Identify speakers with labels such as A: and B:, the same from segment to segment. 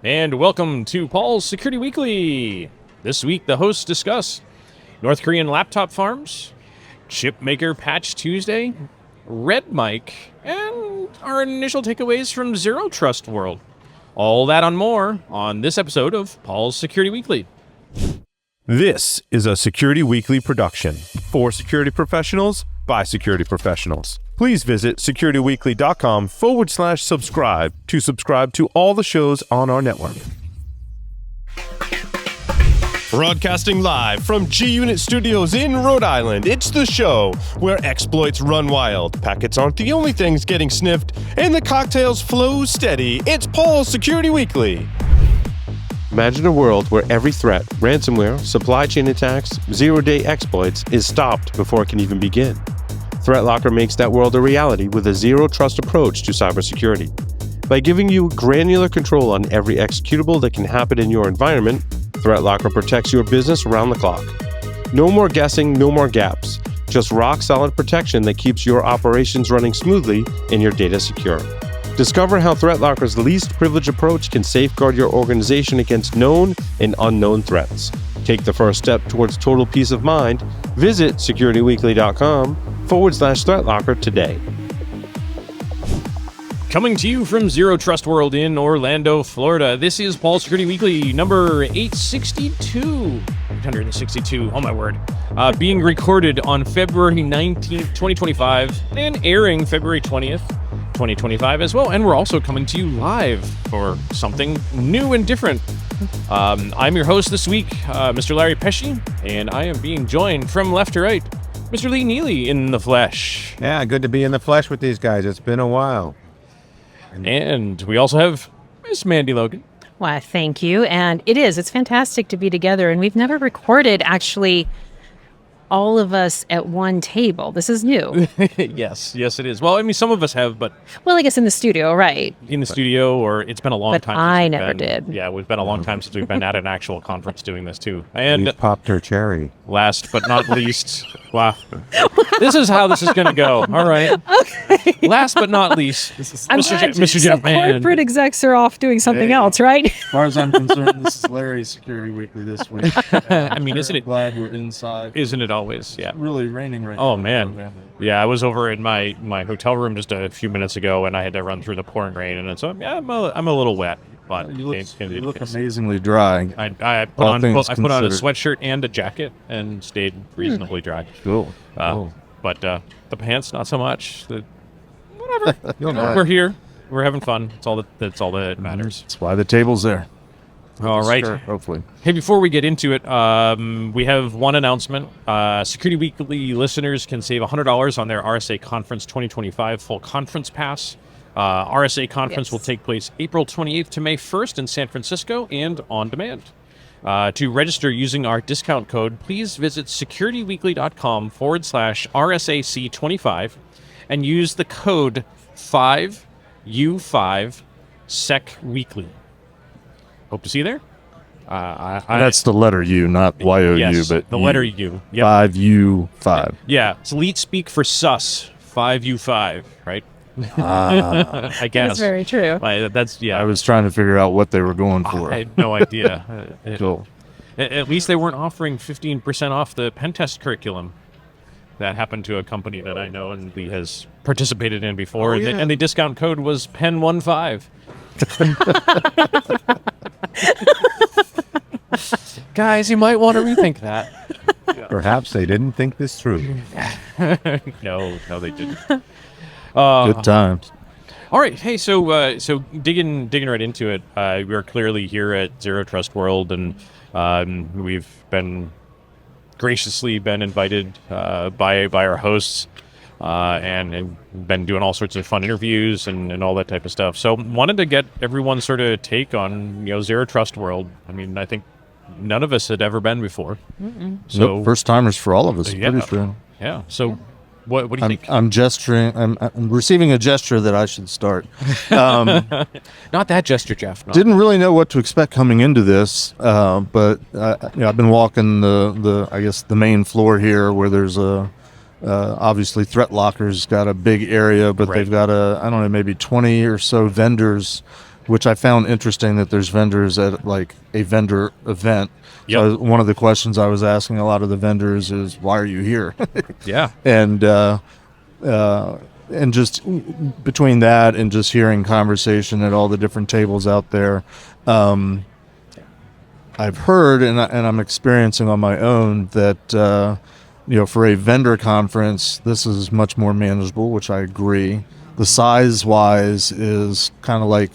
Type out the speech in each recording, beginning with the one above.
A: And welcome to Paul's Security Weekly. This week, the hosts discuss North Korean laptop farms, chip maker patch Tuesday, Red Mic, and our initial takeaways from Zero Trust World. All that and more on this episode of Paul's Security Weekly.
B: This is a Security Weekly production for security professionals by security professionals. Please visit securityweekly.com/subscribe to subscribe to all the shows on our network. Broadcasting live from G-Unit Studios in Rhode Island, it's the show where exploits run wild, packets aren't the only things getting sniffed, and the cocktails flow steady. It's Paul's Security Weekly. Imagine a world where every threat, ransomware, supply chain attacks, zero-day exploits is stopped before it can even begin. ThreatLocker makes that world a reality with a zero-trust approach to cybersecurity. By giving you granular control on every executable that can happen in your environment, ThreatLocker protects your business around the clock. No more guessing, no more gaps. Just rock-solid protection that keeps your operations running smoothly and your data secure. Discover how ThreatLocker's least privilege approach can safeguard your organization against known and unknown threats. Take the first step towards total peace of mind. Visit securityweekly.com/ThreatLocker today.
A: Coming to you from Zero Trust World in Orlando, Florida, this is Paul's Security Weekly number 862, oh my word, being recorded on February 19th, 2025, and airing February 20th, 2025 as well. And we're also coming to you live for something new and different. I'm your host this week, Mr. Larry Pesci, and I am being joined from left to right, Mr. Lee Neely in the flesh.
C: Yeah, good to be in the flesh with these guys. It's been a while.
A: And we also have Miss Mandy Logan.
D: Why, thank you. And it's fantastic to be together. And we've never recorded, actually, all of us at one table. This is new.
A: Yes, it is. Well, I mean, some of us have, but...
D: Well, I guess in the studio, right.
A: In the studio, or it's been a long time since
D: I never did.
A: Yeah, it's been a long time since we've been at an actual conference doing this, too. And
C: We've popped her cherry.
A: Last but not least... Wow. This is how this is going to go. All right.
D: Okay.
A: Last but not least, Mr. Jeff Mann.
D: Corporate execs are off doing something else, right?
E: As far as I'm concerned, this is Larry's Security Weekly this week.
A: I mean, isn't it
E: glad we're inside?
A: Isn't it always? Yeah.
E: It's really raining right now.
A: Oh, man. Yeah, I was over in my hotel room just a few minutes ago, and I had to run through the pouring rain, and so yeah, I'm a little wet. But
E: you look amazingly dry.
A: I put on a sweatshirt and a jacket and stayed reasonably dry.
C: Cool.
A: But the pants, not so much. Whatever. We're here. We're having fun. That's all that matters.
C: That's why the table's there.
A: All right.
C: Sure, hopefully.
A: Hey, before we get into it, we have one announcement. Security Weekly listeners can save $100 on their RSA Conference 2025 full conference pass. RSA Conference will take place April 28th to May 1st in San Francisco and on demand. To register using our discount code, please visit securityweekly.com/RSAC25 and use the code 5U5SECWeekly. Hope to see you there.
C: That's the letter U, not YOU,
A: yes,
C: but
A: the letter U. Yep.
C: 5U5.
A: Yeah, it's elite speak for sus. 5U5, right? I guess.
D: That's very true.
A: I
C: was trying to figure out what they were going for.
A: I had no idea.
C: Cool.
A: At least they weren't offering 15% off the pen test curriculum. That happened to a company that I know and Lee has participated in before, and the discount code was PEN15. Guys, you might want to rethink that.
C: Perhaps they didn't think this through.
A: No, they didn't.
C: Good times.
A: All right. Hey, so digging right into it, we're clearly here at Zero Trust World, and we've been graciously invited by our hosts, and been doing all sorts of fun interviews and all that type of stuff. So wanted to get everyone's sort of take on Zero Trust World. I mean, I think none of us had ever been before.
C: So first timers for all of us. Pretty sure.
A: Yeah. So. What do you think?
C: I'm gesturing. I'm receiving a gesture that I should start.
A: Not that gesture, Jeff. No.
C: Didn't really know what to expect coming into this, but I've been walking the main floor here where there's obviously ThreatLocker's got a big area, but they've got maybe 20 or so vendors which I found interesting that there's vendors at like a vendor event.
A: Yep.
C: So one of the questions I was asking a lot of the vendors is, why are you here?
A: Yeah.
C: And just between that and just hearing conversation at all the different tables out there, I've heard and I'm experiencing on my own that for a vendor conference, this is much more manageable, which I agree. The size wise is kind of like,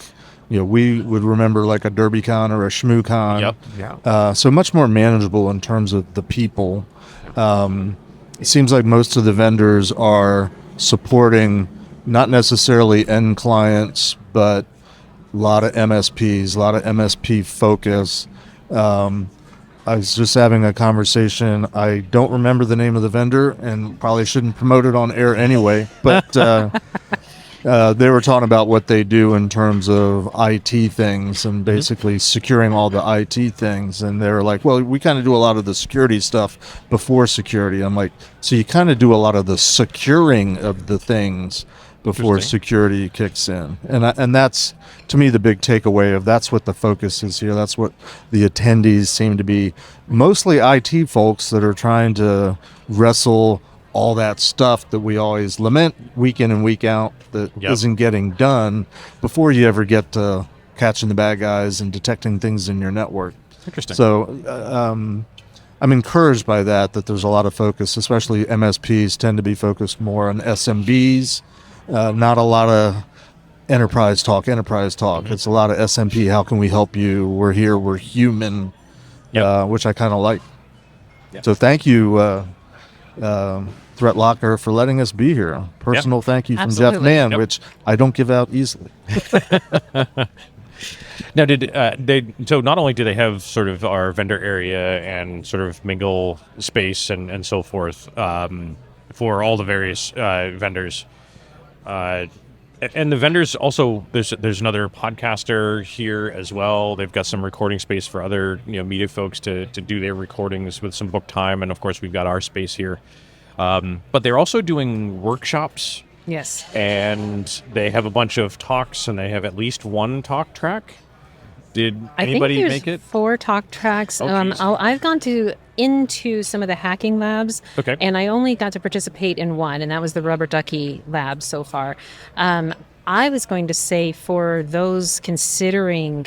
C: we would remember like a DerbyCon or a ShmooCon.
A: Yep.
B: Yeah.
C: So much more manageable in terms of the people. It seems like most of the vendors are supporting not necessarily end clients, but a lot of MSPs, a lot of MSP focus. I was just having a conversation. I don't remember the name of the vendor and probably shouldn't promote it on air anyway, but they were talking about what they do in terms of IT things and basically securing all the IT things. And they were like, well, we kind of do a lot of the security stuff before security. I'm like, so you kind of do a lot of the securing of the things before
A: Interesting.
C: security kicks in. And that's, to me, the big takeaway of that's what the focus is here. That's what the attendees seem to be. Mostly IT folks that are trying to wrestle all that stuff that we always lament week in and week out that
A: Yep.
C: isn't getting done before you ever get to catching the bad guys and detecting things in your network.
A: Interesting.
C: So I'm encouraged by that there's a lot of focus, especially MSPs tend to be focused more on SMBs, not a lot of enterprise talk.
A: Mm-hmm.
C: It's a lot of SMP. How can we help you? We're here. We're human,
A: Yep.
C: which I kind of like.
A: Yep.
C: So thank you, Threat Locker, for letting us be here. Personal thank you from Jeff
D: Absolutely.
C: Mann,
A: Yep.
C: which I don't give out easily.
A: Now, so not only do they have sort of our vendor area and sort of mingle space and so forth for all the various vendors, and the vendors also, there's another podcaster here as well. They've got some recording space for other media folks to do their recordings with some book time, and of course we've got our space here. But they're also doing workshops,
D: Yes.
A: and they have a bunch of talks, and they have at least one talk track. Did
D: I think
A: anybody
D: there's
A: make it?
D: 4 talk tracks.
A: Oh, geez.
D: I've gone into some of the hacking labs,
A: Okay.
D: and I only got to participate in one, and that was the Rubber Ducky lab so far. I was going to say for those considering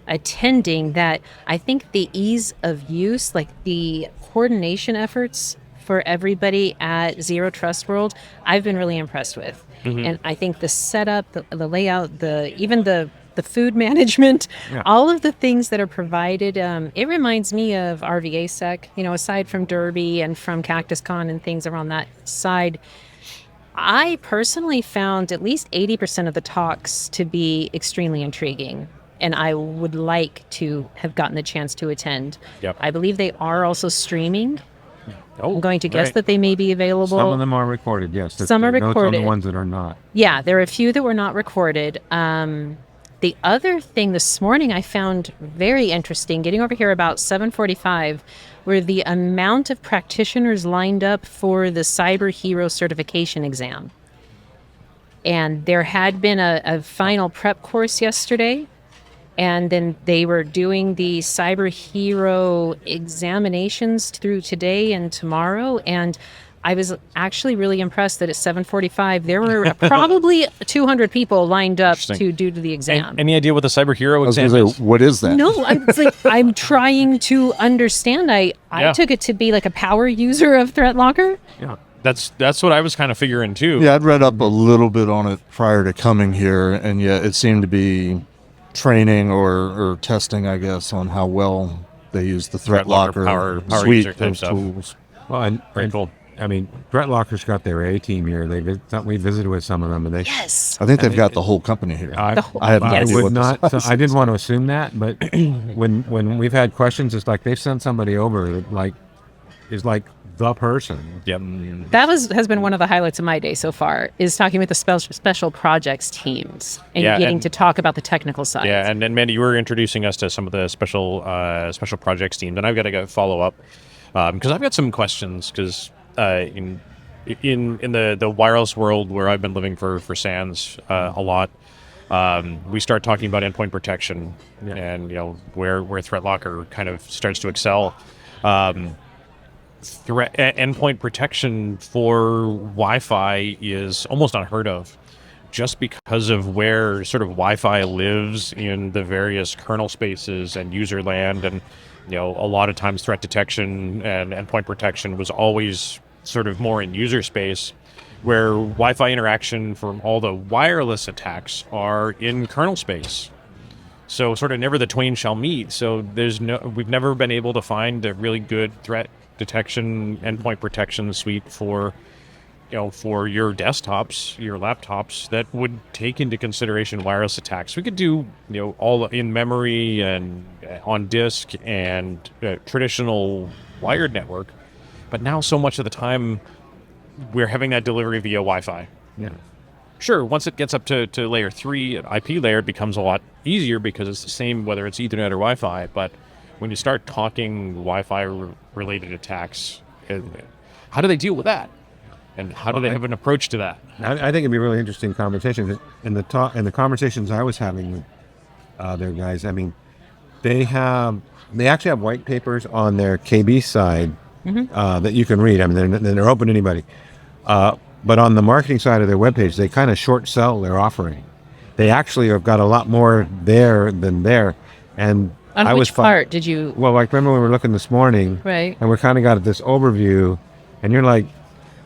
D: attending that I think the ease of use, like the coordination efforts for everybody at Zero Trust World, I've been really impressed with. And I think the setup, the layout, even the food management, all of the things that are provided, it reminds me of RVA Sec, aside from Derby and from Cactus Con and things around that side. I personally found at least 80% of the talks to be extremely intriguing, and I would like to have gotten the chance to attend.
A: Yep.
D: I believe they are also streaming.
A: Oh,
D: I'm going to guess
A: right.
D: that they may be available.
F: Some of them are recorded, yes.
D: Some are
F: Notes on
D: recorded.
F: the ones that are not.
D: Yeah, there are a few that were not recorded. The other thing this morning I found very interesting, getting over here about 7:45, were the amount of practitioners lined up for the Cyber Hero certification exam. And there had been a final prep course yesterday, and then they were doing the Cyber Hero examinations through today and tomorrow. And I was actually really impressed that at 7:45 there were probably 200 people lined up
A: Interesting.
D: to do the exam.
A: Any idea what the Cyber Hero
C: I was
A: exam
C: going
A: is?
C: to say, what is that?
D: No, I'm trying to understand. I
A: Yeah.
D: took it to be like a power user of Threat Locker.
A: Yeah, that's what I was kind of figuring too.
C: Yeah, I'd read up a little bit on it prior to coming here, and yet it seemed to be training or testing, I guess, on how well they use the Threat
A: Threat Locker
C: Locker
A: power
C: suite
A: user type
C: of
A: stuff.
C: tools.
F: Well,
A: Very cool.
F: I mean, Threat Locker's got their A team here. We visited with some of them, and they.
D: Yes.
C: I think they've got the whole company here.
F: I,
C: I have no
F: I
C: idea
F: would
C: what
F: not.
C: this
F: So I didn't want to assume that, but when we've had questions, it's like they've sent somebody over that is like the person.
A: Yep.
D: That has been one of the highlights of my day so far, is talking with the special projects teams and
A: Yeah,
D: getting
A: and-
D: to talk about the technical side.
A: Yeah, and then Mandy, you were introducing us to some of the special projects teams, and I've got to go follow up because I've got some questions because in the wireless world where I've been living for SANS a lot, we start talking about endpoint protection and where ThreatLocker kind of starts to excel. Endpoint protection for Wi-Fi is almost unheard of, just because of where sort of Wi-Fi lives in the various kernel spaces and user land. And a lot of times threat detection and endpoint protection was always sort of more in user space, where Wi-Fi interaction from all the wireless attacks are in kernel space. So sort of never the twain shall meet. So we've never been able to find a really good threat detection endpoint protection suite for your desktops, your laptops, that would take into consideration wireless attacks. We could do all in memory and on disk and traditional wired network, but now so much of the time we're having that delivery via Wi-Fi.
F: Yeah.
A: Sure, once it gets up to layer 3, IP layer, it becomes a lot easier because it's the same whether it's Ethernet or Wi-Fi. But when you start talking Wi-Fi related attacks, how do they deal with that? And how do they have an approach to that?
F: I think it'd be a really interesting conversation. In the conversations I was having with their guys, I mean, they actually have white papers on their KB side that you can read. I mean, they're open to anybody. But on the marketing side of their webpage, they kind of short sell their offering. They actually have got a lot more there than there. And
D: on which part did you?
F: Well, like remember when we were looking this morning,
D: right?
F: And we kind of got this overview, and you're like,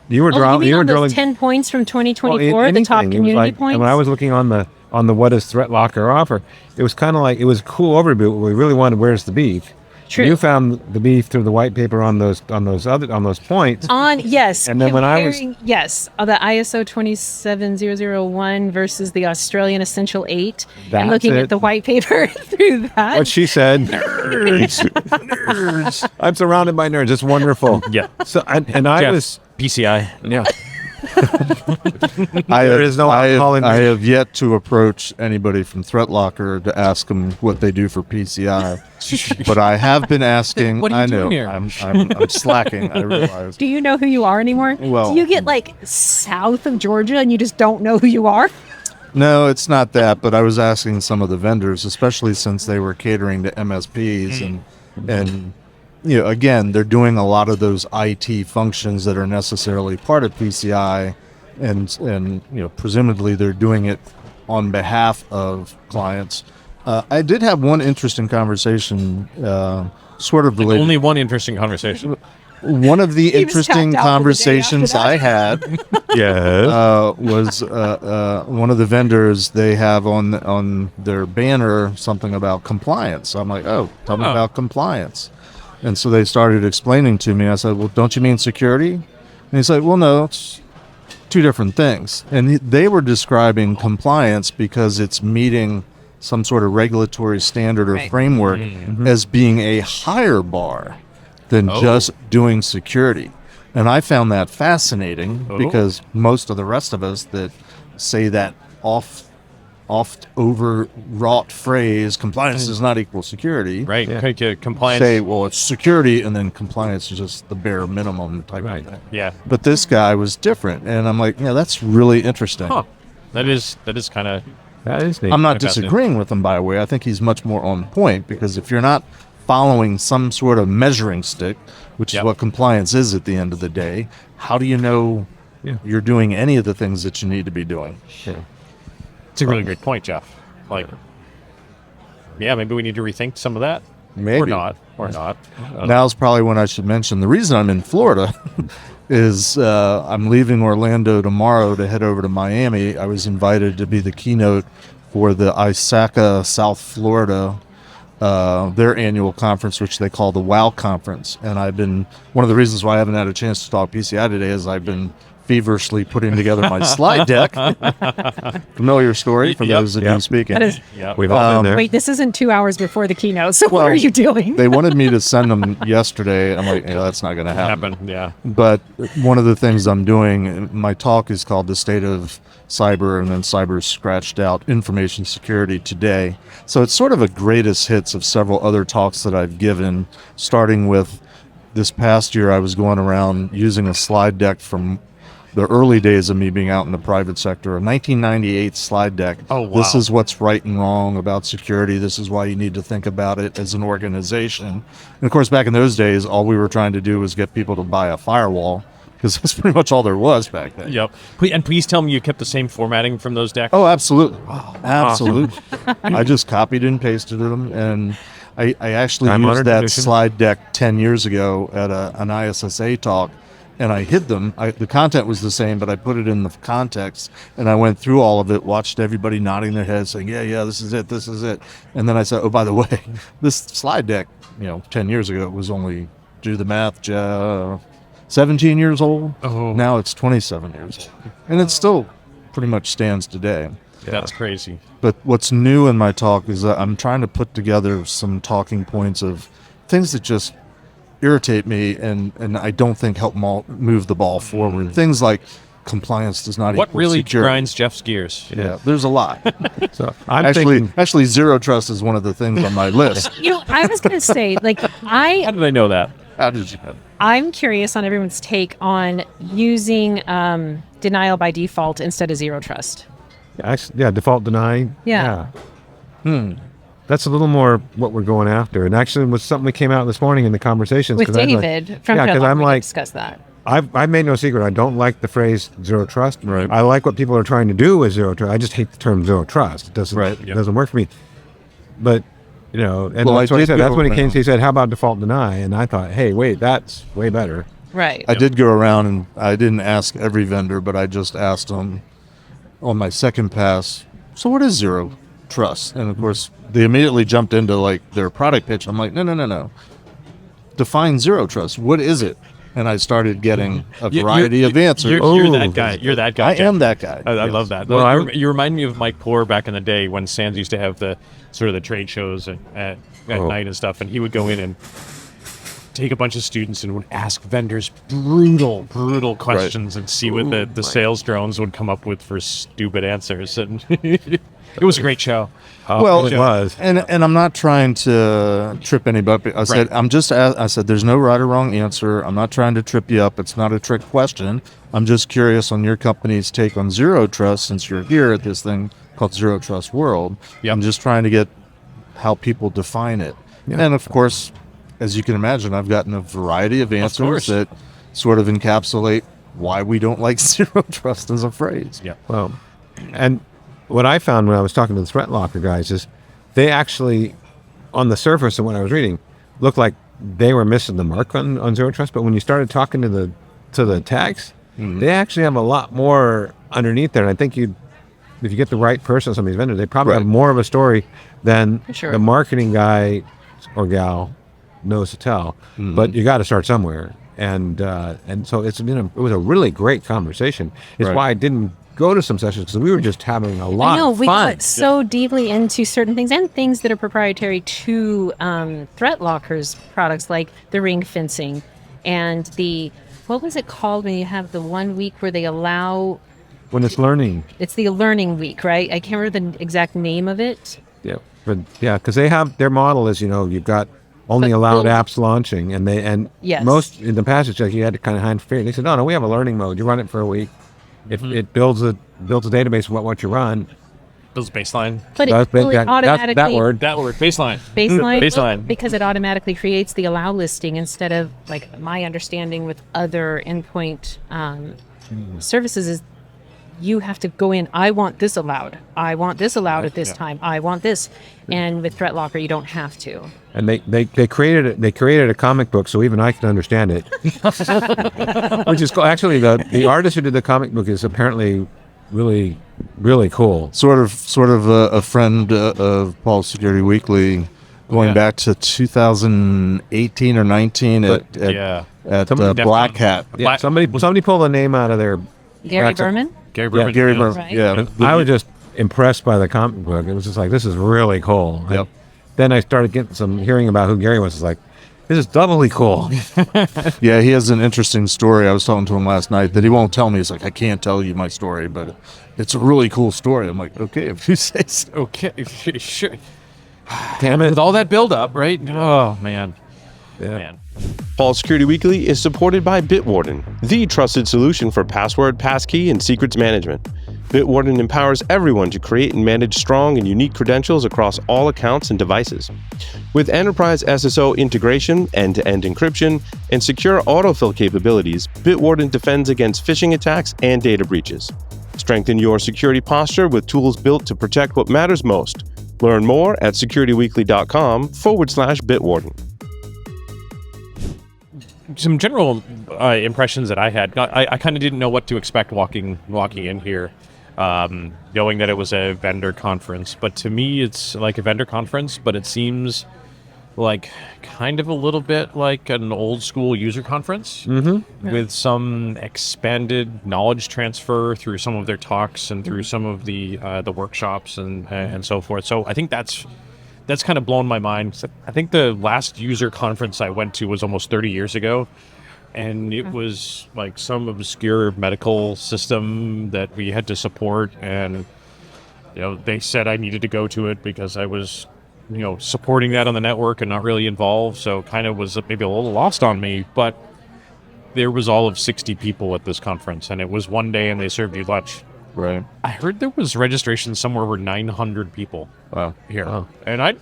F: you were drawing.
D: You were drilling 10 points from 2024, the top community points.
F: And when I was looking on the what does ThreatLocker offer, it was kind of like it was a cool overview. What we really wanted, where's the beef?
D: True.
F: You found the beef through the white paper on those points.
D: Yes.
F: And then when I was
D: the ISO 27001 versus the Australian Essential 8, and looking at the white paper through that.
F: What she said, nerds. I'm surrounded by nerds. It's wonderful.
A: Yeah.
F: So I was
A: PCI.
F: Yeah.
C: I have yet to approach anybody from ThreatLocker to ask them what they do for PCI, but I have been asking.
A: What are you doing here?
C: I'm slacking. I realize.
D: Do you know who you are anymore?
C: Well,
D: do you get like south of Georgia and you just don't know who you are?
C: No, it's not that. But I was asking some of the vendors, especially since they were catering to MSPs and. Again, they're doing a lot of those IT functions that are necessarily part of PCI, and presumably they're doing it on behalf of clients. I did have one interesting conversation, sort of related.
A: Only one interesting conversation.
C: One of the interesting conversations I had, was one of the vendors. They have on their banner something about compliance. So I'm like, tell me about compliance. And so they started explaining to me. I said, well, don't you mean security? And he said, well, no, it's two different things. And they were describing compliance because it's meeting some sort of regulatory standard or framework as being a higher bar than just doing security. And I found that fascinating because most of the rest of us that say that oft overwrought phrase, compliance does not equal security.
A: Right. Yeah. Compliance.
C: Say, well, it's security, and then compliance is just the bare minimum type of thing.
A: Yeah.
C: But this guy was different, and I'm like, that's really interesting.
A: Huh. That is kind of.
F: That is neat.
C: I'm not disagreeing with him, by the way. I think he's much more on point, because if you're not following some sort of measuring stick, which is what compliance is at the end of the day, how do you know you're doing any of the things that you need to be doing?
A: Yeah. It's a really great point, Jeff. Maybe we need to rethink some of that.
C: Maybe.
A: Or not.
C: Now's probably when I should mention the reason I'm in Florida is I'm leaving Orlando tomorrow to head over to Miami. I was invited to be the keynote for the ISACA South Florida, their annual conference, which they call the WOW Conference. And one of the reasons why I haven't had a chance to talk PCI today is I've been feverishly putting together my slide deck. Familiar story for those of you speaking.
F: We've all been there.
D: Wait, this isn't 2 hours before the keynote, so what are you doing?
C: They wanted me to send them yesterday. I'm like, that's not going to happen.
A: Yeah.
C: But one of the things I'm doing, my talk is called The State of Cyber, and then Cyber scratched out Information Security Today. So it's sort of a greatest hits of several other talks that I've given, starting with this past year I was going around using a slide deck from the early days of me being out in the private sector, a 1998 slide deck.
A: Oh, wow.
C: This is what's right and wrong about security. This is why you need to think about it as an organization. And of course, back in those days, all we were trying to do was get people to buy a firewall, because that's pretty much all there was back then.
A: Yep. And please tell me you kept the same formatting from those decks.
C: Oh, absolutely. Absolutely. I just copied and pasted them, and I actually
F: Time
C: used
F: honored
C: that
F: tradition.
C: slide deck 10 years ago at an ISSA talk, and I hid them. The content was the same, but I put it in the context, and I went through all of it, watched everybody nodding their heads, saying, yeah, this is it. And then I said, oh, by the way, this slide deck, 10 years ago, it was only, do the math, 17 years old.
A: Oh.
C: Now it's 27 years old. And it still pretty much stands today.
A: That's crazy.
C: But what's new in my talk is that I'm trying to put together some talking points of things that just irritate me and I don't think help move the ball forward. Things like compliance does not
A: What
C: equal
A: really
C: security.
A: grinds Jeff's gears?
C: Yeah, there's a lot.
F: So I'm thinking,
C: Actually, zero trust is one of the things on my list.
D: I was going to say, like,
A: How did I know that?
C: How did you know?
D: I'm curious on everyone's take on using denial by default instead of zero trust.
F: default deny.
D: Yeah.
F: That's a little more what we're going after. And actually, it was something we came out this morning in the conversations.
D: With
F: 'cause I was like-
D: David from
F: yeah, because
D: Trello,
F: I'm
D: we
F: like,
D: discuss that.
F: I've made no secret. I don't like the phrase zero trust.
C: Right.
F: I like what people are trying to do with zero trust. I just hate the term zero trust. It doesn't.
C: Right.
F: It doesn't work for me. But and
C: Well,
F: that's
C: I
F: what he
C: did
F: said.
C: go
F: That's when he came.
C: around.
F: He said, "How about default deny?" And I thought, "Hey, wait, that's way better."
D: Right.
C: I did go around and I didn't ask every vendor, but I just asked them on my second pass, so what is zero trust? And of course, they immediately jumped into like their product pitch. I'm like, no. Define zero trust. What is it? And I started getting a variety of answers.
A: You're that guy. You're that guy.
C: I
A: Jeff.
C: am that guy.
A: I
C: Yes.
A: love that.
F: Well,
A: You remind me of Mike Poor back in the day when Sands used to have the sort of the trade shows at night and stuff, and he would go in and take a bunch of students and would ask vendors brutal questions and see what the sales drones would come up with for stupid answers. And it was a great show.
C: Well,
F: it was.
C: and I'm not trying to trip anybody. I said
A: Right.
C: I said there's no right or wrong answer. I'm not trying to trip you up. It's not a trick question. I'm just curious on your company's take on zero trust, since you're here at this thing called Zero Trust World.
A: Yep.
C: I'm just trying to get how people define it.
F: Yeah.
C: And of course, as you can imagine, I've gotten a variety of answers
A: course.
C: that sort of encapsulate why we don't like zero trust as a phrase.
A: Yeah.
F: Well, and what I found when I was talking to the threat locker guys is they actually, on the surface of what I was reading, looked like they were missing the mark on zero trust. But when you started talking to the tags, they actually have a lot more underneath there. And I think if you get the right person, some of these vendors, they probably
C: Right.
F: have more of a story than
D: Sure.
F: the marketing guy or gal knows to tell. But you got to start somewhere. And so it was a really great conversation. It's
C: Right.
F: why I didn't go to some sessions, because we were just having a lot
D: I know
F: of
D: we
F: fun.
D: got so deeply into certain things and things that are proprietary to Threat Locker's products, like the ring fencing and the what was it called when you have the 1 week where they allow?
F: When it's learning.
D: It's the learning week, right? I can't remember the exact name of it.
F: Yeah. But yeah, because they have their model is, you've got only
D: But
F: allowed
D: they'll-
F: apps launching, and
D: Yes.
F: most in the past it's like you had to kind of hide fear. They said, no, we have a learning mode. You run it for a week. If it builds a database of what you run.
A: Those baseline.
D: But
F: That's
D: it automatically
F: that word.
A: That word. Baseline.
D: baseline because it automatically creates the allow listing instead of, like, my understanding with other endpoint services is you have to go in, I want this allowed at this time, I want this, and with Threat Locker you don't have to.
F: And they created a comic book so even I can understand it. Which is cool. Actually, the artist who did the comic book is apparently really, really cool.
C: Sort of a friend of Paul's Security Weekly, going
A: Yeah.
C: back to 2018 or 19 at
A: Somebody-
C: Black Hat.
F: Yeah, somebody pulled a name out of their.
D: Gary
F: That's a-
D: Berman?
A: Gary
C: Yeah,
A: Berman.
C: Gary
A: yeah.
C: Berman.
D: Right.
C: Yeah,
F: I was just impressed by the comic book. It was just like, this is really cool.
C: Yep.
F: And then I started getting hearing about who Gary was. It's like, this is doubly cool.
C: Yeah, he has an interesting story. I was talking to him last night that he won't tell me. He's like, I can't tell you my story, but it's a really cool story. I'm like, okay, if you say so.
A: Okay. Sure.
F: Damn it.
A: With all that build up, right? Oh man.
F: Yeah.
A: Man.
B: Paul Security Weekly is supported by Bitwarden, the trusted solution for password, passkey, and secrets management. Bitwarden empowers everyone to create and manage strong and unique credentials across all accounts and devices. With enterprise SSO integration, end-to-end encryption, and secure autofill capabilities, Bitwarden defends against phishing attacks and data breaches. Strengthen your security posture with tools built to protect what matters most. Learn more at securityweekly.com/Bitwarden.
A: Some general impressions that I had. I kind of didn't know what to expect walking in here, knowing that it was a vendor conference. But to me, it's like a vendor conference, but it seems like kind of a little bit like an old school user conference with some expanded knowledge transfer through some of their talks and through some of the workshops and so forth. So I think that's kind of blown my mind. I think the last user conference I went to was almost 30 years ago, and it was like some obscure medical system that we had to support, and they said I needed to go to it because I was supporting that on the network and not really involved, so kind of was maybe a little lost on me. But there was all of 60 people at this conference, and it was one day, and they served you lunch.
C: Right.
A: I heard there was registration somewhere over 900 people here.
F: Wow.
A: And I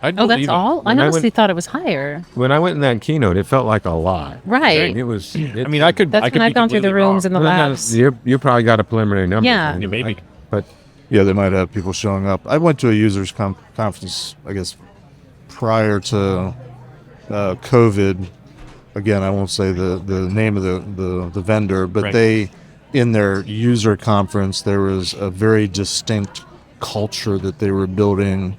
D: Oh,
A: believe
D: that's
A: it.
D: all? I
F: When I
D: honestly
F: went-
D: thought it was higher.
F: When I went in that keynote, it felt like a lot.
D: Right.
F: It was.
A: I mean, I could.
D: That's
A: I could
D: when
A: be
D: I've gone through the
A: completely
D: rooms
A: wrong.
D: and the labs.
F: You probably got a preliminary number.
D: Yeah.
A: Yeah, maybe.
F: But
C: Yeah, they might have people showing up. I went to a users conference, I guess, prior to COVID. Again, I won't say the name of the vendor, but
A: Right.
C: they, in their user conference, there was a very distinct culture that they were building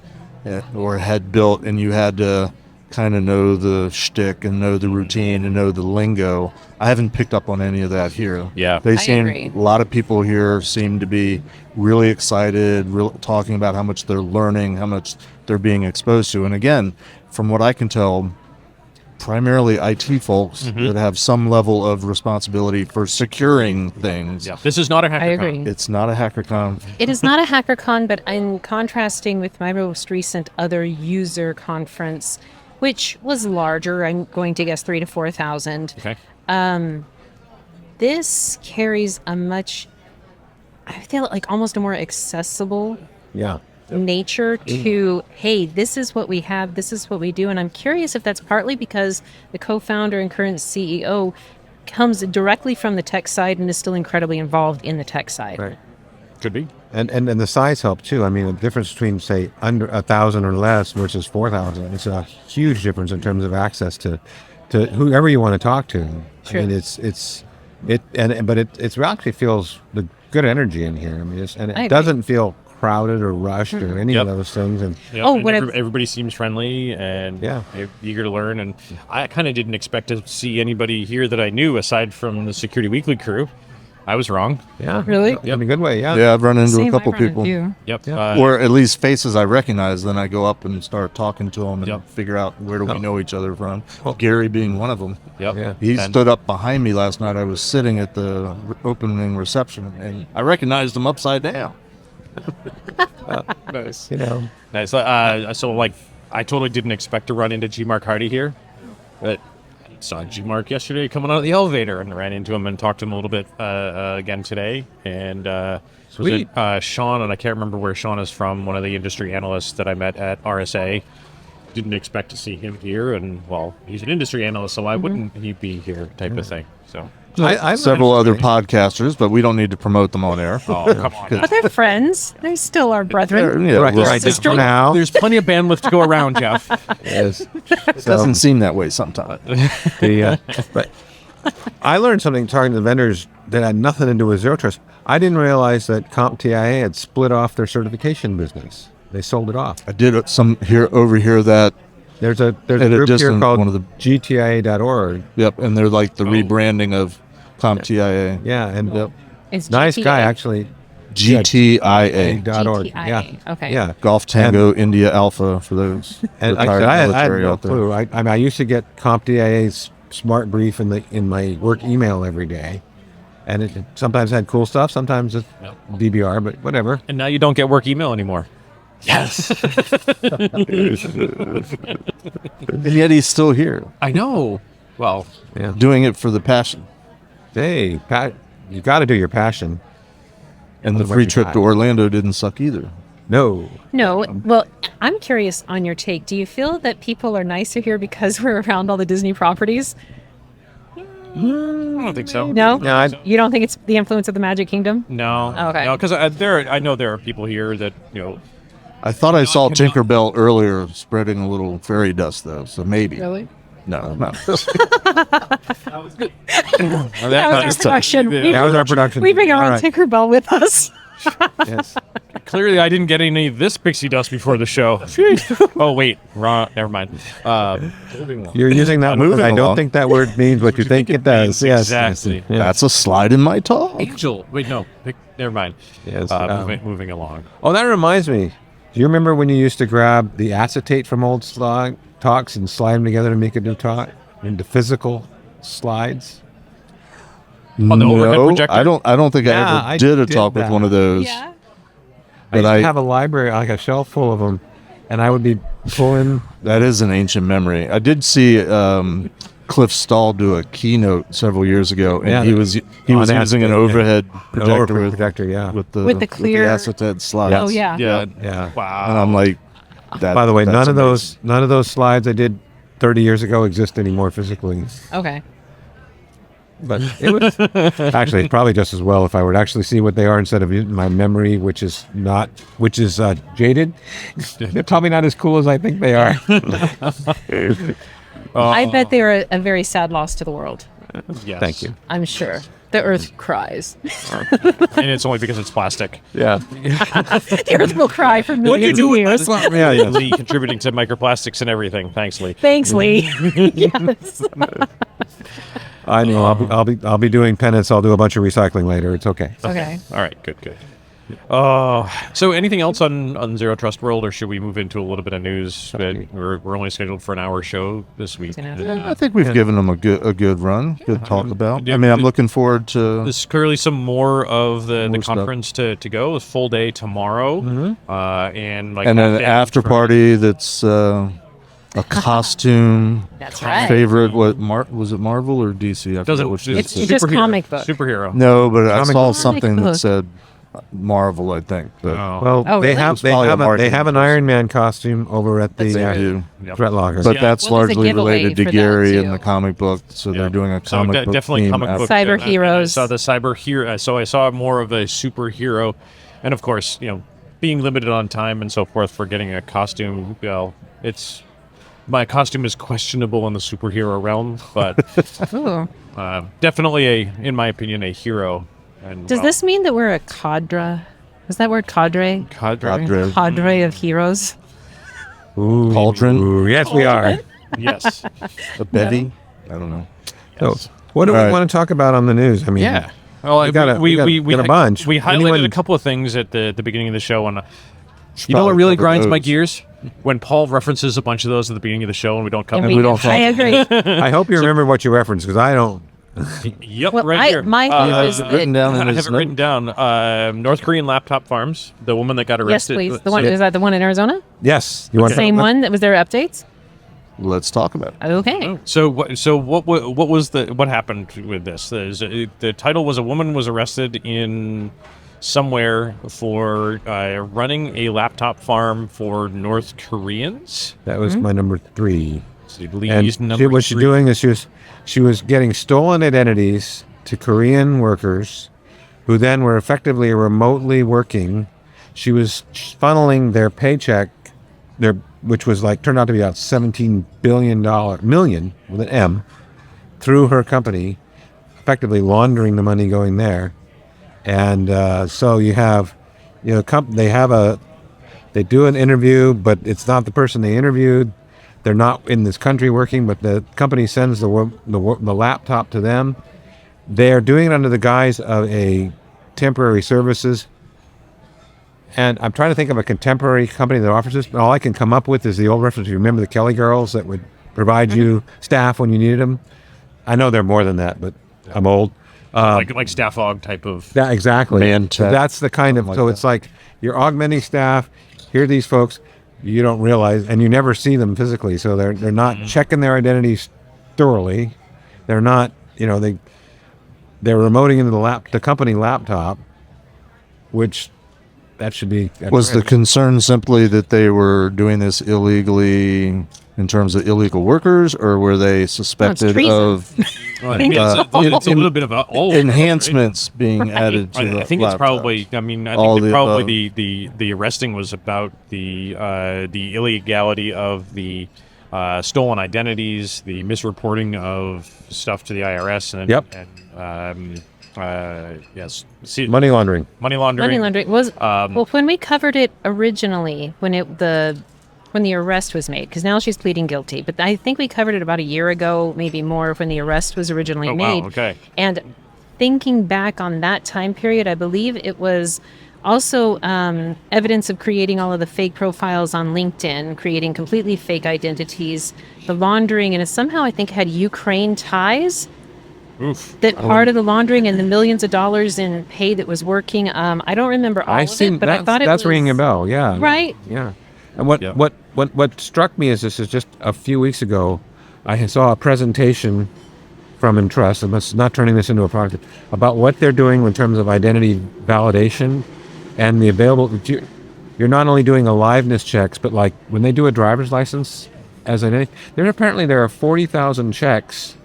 C: or had built, and you had to kind of know the shtick and know the routine and know the lingo. I haven't picked up on any of that here.
A: Yeah.
C: They
D: I
C: seem,
D: agree.
C: a lot of people here seem to be really excited, talking about how much they're learning, how much they're being exposed to. And again, from what I can tell, primarily IT folks that have some level of responsibility for securing things.
A: Yeah. This is not a hacker.
D: I agree.
C: It's not a HackerCon.
D: It is not a HackerCon, but in contrasting with my most recent other user conference, which was larger, I'm going to guess 3,000 to 4,000.
A: Okay.
D: This carries a much, I feel like almost a more accessible
F: yeah.
D: nature to, hey, this is what we have, this is what we do. And I'm curious if that's partly because the co-founder and current CEO comes directly from the tech side and is still incredibly involved in the tech side.
F: Right.
A: Could be.
F: And the size helped too. I mean, the difference between say under 1,000 or less versus 4,000, it's a huge difference in terms of access to whoever you want to talk to.
D: Sure.
F: I mean, it actually feels the good energy in here. I mean,
D: I agree.
F: it doesn't feel crowded or rushed or any
A: Yep.
F: of those things. And
A: Yeah.
D: Oh,
A: and
D: what
A: everybody seems friendly and eager to learn. And I kind of didn't expect to see anybody here that I knew aside from the Security Weekly crew. I was wrong.
F: yeah,
D: Really?
F: in a good way. Yeah.
C: Yeah, I've run into
D: Same,
C: a couple
D: I've run
C: people.
D: into.
A: Yep.
C: Or at least faces I recognize. Then I go up and start talking to them and
A: Yep.
C: figure out where do we know each other from. Gary being one of them.
A: Yep.
F: Yeah.
C: He
A: And-
C: stood up behind me last night. I was sitting at the opening reception, and I recognized him upside down.
A: Nice.
F: You know,
A: Nice. So like, I totally didn't expect to run into G. Mark Hardy here, but I saw G. Mark yesterday coming out of the elevator and ran into him and talked to him a little bit again today. And was
F: Sweet.
A: it Sean? And I can't remember where Sean is from. One of the industry analysts that I met at RSA. Didn't expect to see him here, and well, he's an industry analyst, so why wouldn't he be here? Type of thing. So.
F: I
C: Several
F: learned
C: other
F: something.
C: podcasters, but we don't need to promote them on air.
A: Oh, come on.
D: But they're friends. They're still our brethren.
C: Yeah,
F: Right,
C: well,
F: right.
D: Sister-
F: For now,
A: There's plenty of bandwidth to go around, Jeff.
F: yes.
C: it doesn't seem that way sometimes.
F: But I learned something talking to the vendors that had nothing to do with Zero Trust. I didn't realize that CompTIA had split off their certification business. They sold it off.
C: I did some over here that
F: There's a
C: At a
F: group here
C: distance,
F: called
C: one of the-
F: GTIA.org.
C: yep, and they're like the rebranding of CompTIA.
F: Yeah, and
C: Yep.
D: It's
F: nice
D: GTA.
F: guy actually.
C: GTIA.
F: .org.
D: GTIA.
F: Yeah.
D: Okay.
F: Yeah.
C: Golf Tango India Alpha for those
F: And like I
C: retired
F: said, I had
C: military
F: no
C: out there.
F: clue. I mean, I used to get CompTIA's smart brief in my work email every day, and it sometimes had cool stuff, sometimes it's DBR, but whatever.
A: And now you don't get work email anymore. Yes.
C: And yet he's still here.
A: I know. Well,
F: Yeah.
C: doing it for the passion.
F: Hey, you got to do your passion.
C: And the
F: What
C: free
F: you
C: trip
F: got?
C: to Orlando didn't suck either.
F: No.
D: No, well, I'm curious on your take. Do you feel that people are nicer here because we're around all the Disney properties?
A: I don't think so.
D: No?
F: No,
D: You don't think it's the influence of the Magic Kingdom?
A: No.
D: Okay.
A: No, because I know there are people here that
C: I thought I saw Tinkerbell earlier spreading a little fairy dust, though, so maybe.
D: Really?
C: No.
D: That was our production.
F: That was our production.
D: We bring our
F: All
D: own
F: right.
D: Tinkerbell with us.
F: Yes.
A: Clearly, I didn't get any of this pixie dust before the show. Oh wait, wrong. Never mind.
F: You're using that word.
C: Moving
F: I don't
C: along.
F: think that word means what you think it does. Yes.
A: Exactly.
F: Yes.
C: That's a slide in my talk.
A: Angel. Wait, no. Never mind.
F: Yes.
A: Moving along.
F: Oh, that reminds me. Do you remember when you used to grab the acetate from old talks and slide them together to make a new talk into physical slides?
A: On the overhead
C: No,
A: projector?
C: I don't think
F: Yeah,
C: I
F: I
C: ever did a
F: did
C: talk with
F: that.
C: one of those.
D: Yeah.
F: I used
C: But
F: to
C: I-
F: have a library, like a shelf full of them, and I would be pulling.
C: That is an ancient memory. I did see Cliff Stahl do a keynote several years ago, and
F: Yeah.
C: he was
F: On
C: using an
F: acetate, yeah.
C: overhead
F: An
C: projector
F: overhead
C: with,
F: projector, yeah.
C: with the
D: With the clear-
C: acetate slides.
D: Oh, yeah.
A: Yeah.
F: Yeah.
A: Wow.
C: And I'm like, that,
F: By the way,
C: that's
F: none of those slides I did 30 years ago exist anymore physically.
D: Okay.
F: But it was actually it's probably just as well if I would actually see what they are instead of using my memory, which is jaded. They're probably not as cool as I think they are.
D: I bet they are a very sad loss to the world.
A: Yes.
F: Thank you.
D: I'm sure. The earth cries.
A: And it's only because it's plastic.
F: Yeah.
D: The earth will cry for millions of years.
F: Yeah. Yeah.
A: Lee contributing to microplastics and everything. Thanks, Lee.
D: Thanks, Lee. Yes.
F: I know. I'll be doing penance. I'll do a bunch of recycling later. It's okay.
D: Okay.
A: All right. Good. So anything else on Zero Trust World, or should we move into a little bit of news? We're only scheduled for an hour show this week.
C: I think we've given them a good run, good talk about.
A: yeah,
C: I mean, I'm looking forward to.
A: There's clearly some more of the
C: More stuff.
A: conference to go. A full day tomorrow, and like
C: And
A: half
C: an
A: day
C: after
A: Friday.
C: party that's a costume.
D: That's right.
C: Favorite? What? Was it Marvel or DC? I forget
A: Doesn't
C: which
D: It's
C: it is.
D: just
A: superhero-
D: comic book.
A: superhero.
C: No, but I
F: Comic
C: saw
F: book.
C: something
D: Comic
C: that
D: book.
C: said Marvel. I think. But
A: Oh.
F: Well,
D: Oh,
F: they
D: really?
F: have
C: It's probably a
F: they
C: marketing
F: have an
C: choice.
F: Iron Man costume over at the
C: they do.
A: Yep.
F: Threat Locker.
C: But
A: Yeah.
C: that's
D: Well, there's a
C: largely
D: giveaway
C: related to
D: for that,
C: Gary and
D: too.
C: the comic book. So
A: Yeah.
C: they're doing a
A: So
C: comic book
A: definitely
C: theme
A: comic book.
D: Cyber
A: and I
D: heroes.
A: saw the cyber hero. So I saw more of a superhero, and of course, being limited on time and so forth for getting a costume. Well, my costume is questionable in the superhero realm, but
D: Ooh.
A: definitely in my opinion, a hero. And
D: Does this mean that we're a cadre? Is that word cadre?
A: cadre?
D: Cadre of heroes?
F: Ooh,
C: Cauldron?
F: Ooh, yes, we are.
A: Yes.
C: A bevy? I don't know.
F: So, what do we
C: All right.
F: want to talk about on the news? I mean,
A: Yeah. Well,
F: We got a bunch.
A: We highlighted
F: Anyone-
A: a couple of things at the beginning of the show, and you know what
C: Probably
A: really
C: cover
A: grinds my
C: those.
A: gears when Paul references a bunch of those at the beginning of the show, and we don't cover.
D: And
C: we don't
D: I agree.
F: I hope you remember what you referenced because I don't.
A: Yep,
D: Well,
A: right here.
D: my thing is
C: written
D: that,
C: down in
A: I have
C: his
A: it written
C: note.
A: down. North Korean laptop farms. The woman that got
D: yes,
A: arrested.
D: please. The one is that the one in Arizona?
F: Yes, you want to
D: Same one. That was there updates?
C: Let's talk about it.
D: Okay.
A: So what was what happened with this? The title was a woman was arrested in somewhere for running a laptop farm for North Koreans.
F: That was my number 3.
A: So
F: And what she's doing is she was getting stolen identities to Korean workers who then were effectively remotely working. She was funneling their paycheck, which was turned out to be about $17 million with an M, through her company, effectively laundering the money going there. And so you have, they do an interview, but it's not the person they interviewed. They're not in this country working, but the company sends the laptop to them. They're doing it under the guise of a temporary services. And I'm trying to think of a contemporary company that offers this, but all I can come up with is the old reference. You remember the Kelly girls that would provide you staff when you needed them? I know they're more than that, but I'm old.
A: like staff aug type of.
F: Yeah, exactly.
C: Man
F: So
C: tech,
F: that's the kind of,
C: something
F: so
C: like
F: it's like you're augmenting staff. Here are these folks you don't realize, and you never see them physically. So they're not checking their identities thoroughly. They're not, they're remoting into the company laptop, which that should be.
C: Was the concern simply that they were doing this illegally in terms of illegal workers, or were they suspected
D: treason.
C: of
A: Well, I think it's a little bit of all
C: enhancements being added to the
A: I think
C: laptops?
A: it's probably. I mean, I
C: All
A: think
C: the
A: probably
C: above.
A: the arresting was about the illegality of the stolen identities, the misreporting of stuff to the IRS, and
F: Yep.
A: yes, see,
F: money laundering.
A: money laundering.
D: Money laundering was well when we covered it originally when the arrest was made, because now she's pleading guilty. But I think we covered it about a year ago, maybe more, when the arrest was originally
A: Oh,
D: made.
A: wow, okay.
D: And thinking back on that time period, I believe it was also evidence of creating all of the fake profiles on LinkedIn, creating completely fake identities, the laundering, and it somehow I think had Ukraine ties.
A: Oof.
D: That part of the laundering and the millions of dollars in pay that was working. I don't remember all of it, but I thought it was...
F: That's ringing a bell. Yeah.
D: Right.
F: Yeah. And what
A: Yeah.
F: what struck me is this is just a few weeks ago, I saw a presentation from Entrust, and let's not turning this into a product, about what they're doing in terms of identity validation and the available. You're not only doing aliveness checks, but like when they do a driver's license as an, there are 40,000 checks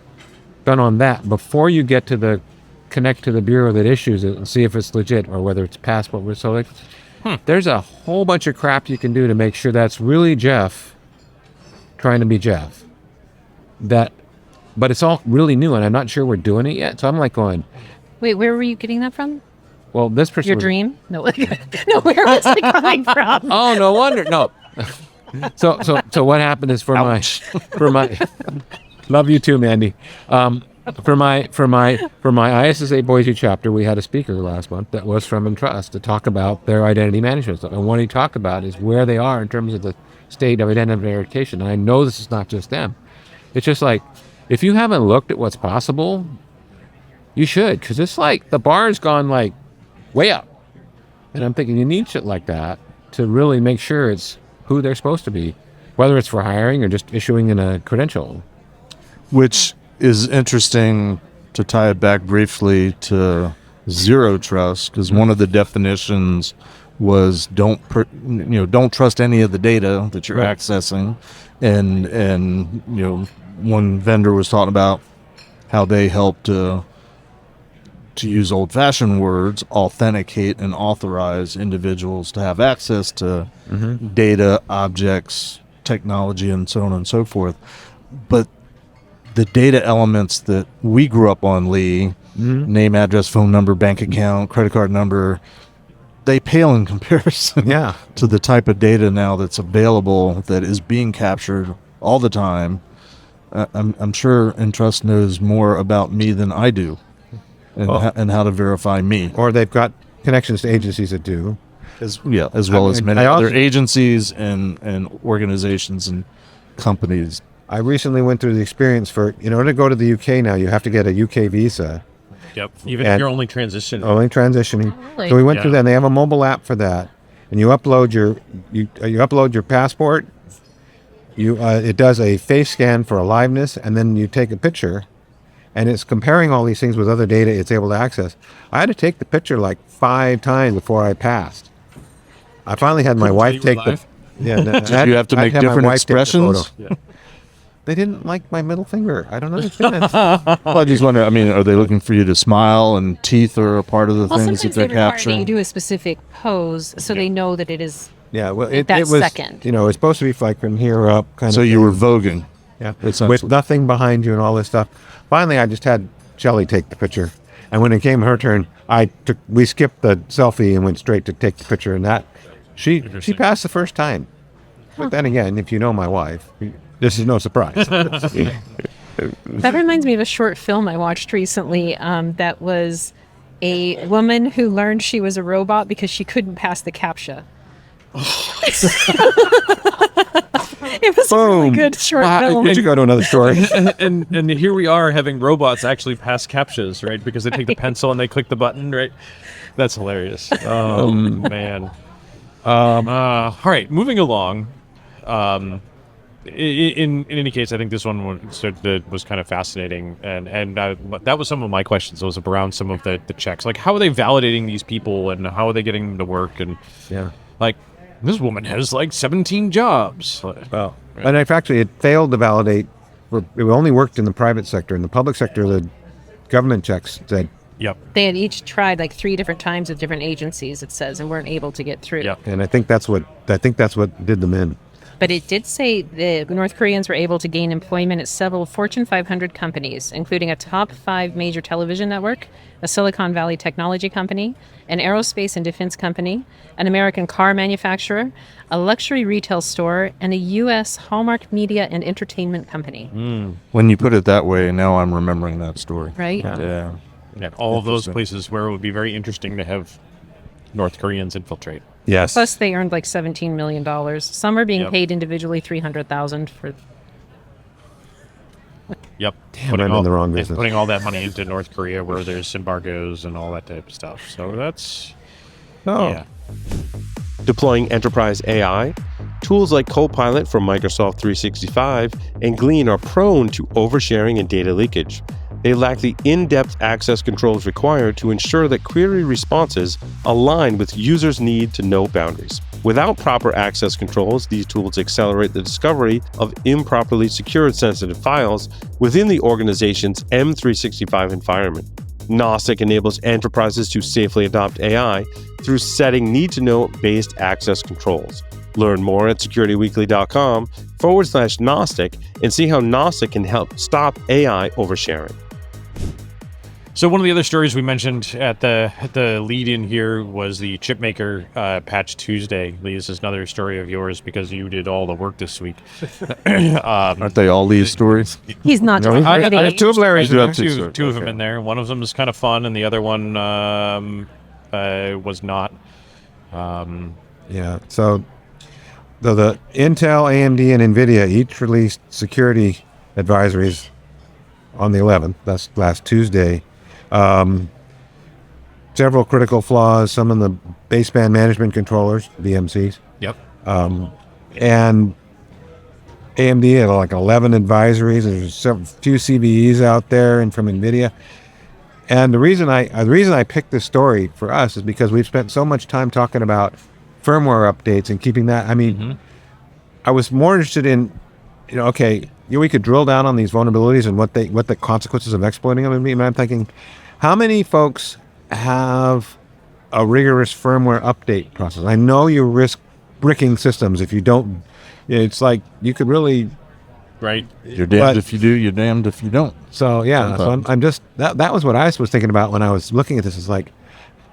F: done on that before you get to connect to the bureau that issues it and see if it's legit or whether it's passport. So like, there's a whole bunch of crap you can do to make sure that's really Jeff trying to be Jeff. But it's all really new, and I'm not sure we're doing it yet. So I'm like going,
D: Wait, where were you getting that from?
F: well, this person.
D: Your dream? No, no. Where was it coming from?
F: Oh, no wonder. No. So what happened is for my love you too, Mandy. For my ISSA Boise chapter, we had a speaker last month that was from Entrust to talk about their identity management stuff. And what he talked about is where they are in terms of the state of identity verification. And I know this is not just them. It's just like, if you haven't looked at what's possible, you should, because it's like the bar's gone like way up. And I'm thinking you need shit like that to really make sure it's who they're supposed to be, whether it's for hiring or just issuing in a credential.
C: Which is interesting to tie it back briefly to zero trust, because one of the definitions was don't trust any of the data that you're
F: Right.
C: accessing, and one vendor was talking about how they help to use old-fashioned words, authenticate and authorize individuals to have access to data, objects, technology, and so on and so forth. But the data elements that we grew up on, Lee, name, address, phone number, bank account, credit card number, they pale in comparison
F: Yeah.
C: to the type of data now that's available, that is being captured all the time. I'm sure Entrust knows more about me than I do, and how to verify me,
F: Or they've got connections to agencies that do.
C: as well as many
F: I also-
C: other agencies and organizations and companies.
F: I recently went through the experience in order to go to the UK now, you have to get a UK visa,
A: Yep. Even if
F: And-
A: you're only transitioning.
F: only transitioning.
D: Really?
F: So we went through
A: Yeah.
F: that, and they have a mobile app for that. And you upload your passport. It does a face scan for aliveness, and then you take a picture, and it's comparing all these things with other data it's able to access. I had to take the picture like 5 times before I passed. I finally had my wife
A: you were
F: take the.
A: live?
F: Yeah,
C: Did you have to make different expressions?
A: Yeah.
F: They didn't like my middle finger. I don't understand.
C: Well, I just wonder, are they looking for you to smile, and teeth are a part of the
D: Well,
C: things that
D: sometimes they
C: they're
D: require that
C: capturing?
D: you do a specific pose so they know that it is.
F: Yeah, well,
D: That
F: it was
D: second.
F: it's supposed to be like from here up, kind
C: So
F: of.
C: you were voguing.
F: Yeah,
C: Essentially.
F: with nothing behind you and all this stuff. Finally, I just had Shelley take the picture, and when it came her turn, we skipped the selfie and went straight to take the picture, and that she passed the first time. But then again, if you know my wife, this is no surprise.
D: That reminds me of a short film I watched recently that was a woman who learned she was a robot because she couldn't pass the CAPTCHA. It was a really good short film.
F: Did you go to another story?
A: and here we are having robots actually pass CAPTCHAs, right? Because they take the pencil and they click the button, right? That's hilarious. Oh, man. All right, moving along. in any case, I think this one was kind of fascinating, and that was some of my questions. Was around some of the checks, like how are they validating these people, and how are they getting them to work, and like this woman has like 17 jobs.
F: Well, and actually, it failed to validate. It only worked in the private sector. In the public sector, the government checks said.
A: Yep.
D: They had each tried like 3 different times with different agencies, it says, and weren't able to get through.
A: Yep.
F: And I think that's what did them in.
D: But it did say the North Koreans were able to gain employment at several Fortune 500 companies, including a top 5 major television network, a Silicon Valley technology company, an aerospace and defense company, an American car manufacturer, a luxury retail store, and a U.S. Hallmark media and entertainment company.
C: When you put it that way, now I'm remembering that story.
D: Right?
C: Yeah.
A: And all of those places where it would be very interesting to have North Koreans infiltrate.
F: Yes.
D: Plus, they earned like $17 million. Some are being
A: Yep.
D: paid individually $300,000 for.
A: Yep.
F: I'm in the wrong business.
A: Putting all that money into North Korea where there's embargoes and all that type of stuff. So that's yeah.
B: Deploying enterprise AI, tools like Copilot from Microsoft 365 and Glean are prone to oversharing and data leakage. They lack the in-depth access controls required to ensure that query responses align with users' need to know boundaries. Without proper access controls, these tools accelerate the discovery of improperly secured sensitive files within the organization's M365 environment. Gnostic enables enterprises to safely adopt AI through setting need-to-know based access controls. Learn more at securityweekly.com/Gnostic and see how Gnostic can help stop AI oversharing.
A: So one of the other stories we mentioned at the lead-in here was the chipmaker Patch Tuesday. Lee, this is another story of yours because you did all the work this week.
C: Aren't they all Lee's stories?
D: He's not.
A: I
F: have 2 of Larry's.
C: do have
A: two of them in there. One of them is kind of fun, and the other one was not.
F: Yeah. So the Intel, AMD, and NVIDIA each released security advisories on the 11th. That's last Tuesday. Several critical flaws, some in the baseband management controllers, BMCs.
A: Yep.
F: And AMD had like 11 advisories. There's a few CVEs out there and from NVIDIA. And the reason I picked this story for us is because we've spent so much time talking about firmware updates and keeping that. I mean, I was more interested in, we could drill down on these vulnerabilities and what the consequences of exploiting them would be. And I'm thinking, how many folks have a rigorous firmware update process? I know you risk bricking systems if you don't. It's like you could really.
A: Right.
C: You're damned if you do, you're damned if you don't.
F: So yeah, so I'm just that was what I was thinking about when I was looking at this. Is like,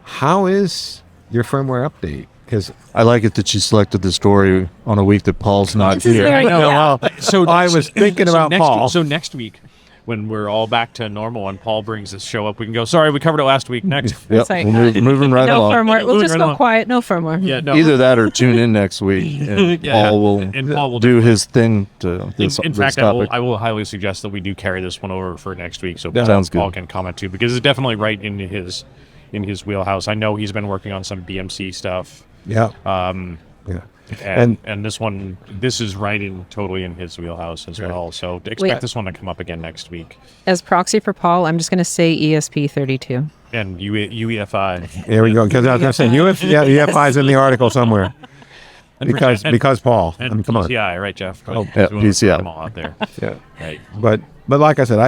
F: how is your firmware update? Because
C: I like it that you selected the story on a week that Paul's not here.
D: very-
A: So
F: I was thinking about Paul.
A: So next week, when we're all back to normal and Paul brings this show up, we can go, sorry, we covered it last week. Next.
C: Yep,
D: Sorry.
C: we're moving right
D: No
C: along.
D: firmware. We'll just
A: Right
D: go
A: along.
D: quiet. No firmware.
A: Yeah, no.
C: Either that or tune in next week, and
A: Yeah.
C: Paul will
A: And Paul will
C: do his thing to this,
A: In
C: this
A: fact,
C: topic.
A: I will highly suggest that we do carry this one over for next week, so
C: Sounds
A: Paul
C: good.
A: can comment too, because it's definitely right in his wheelhouse. I know he's been working on some BMC stuff.
F: yeah,
A: And this is totally in his wheelhouse as well. So expect this one to come up again next week.
D: As proxy for Paul, I'm just going to say ESP32.
A: And UEFI.
F: there we go. Because I was going to say UEFI is in the article somewhere. Because Paul. I mean, come on.
A: PCI, right, Jeff?
F: Oh,
C: yeah,
A: We wanna
C: PCI.
A: put them all out there.
F: Yeah.
A: Right.
F: But like I said,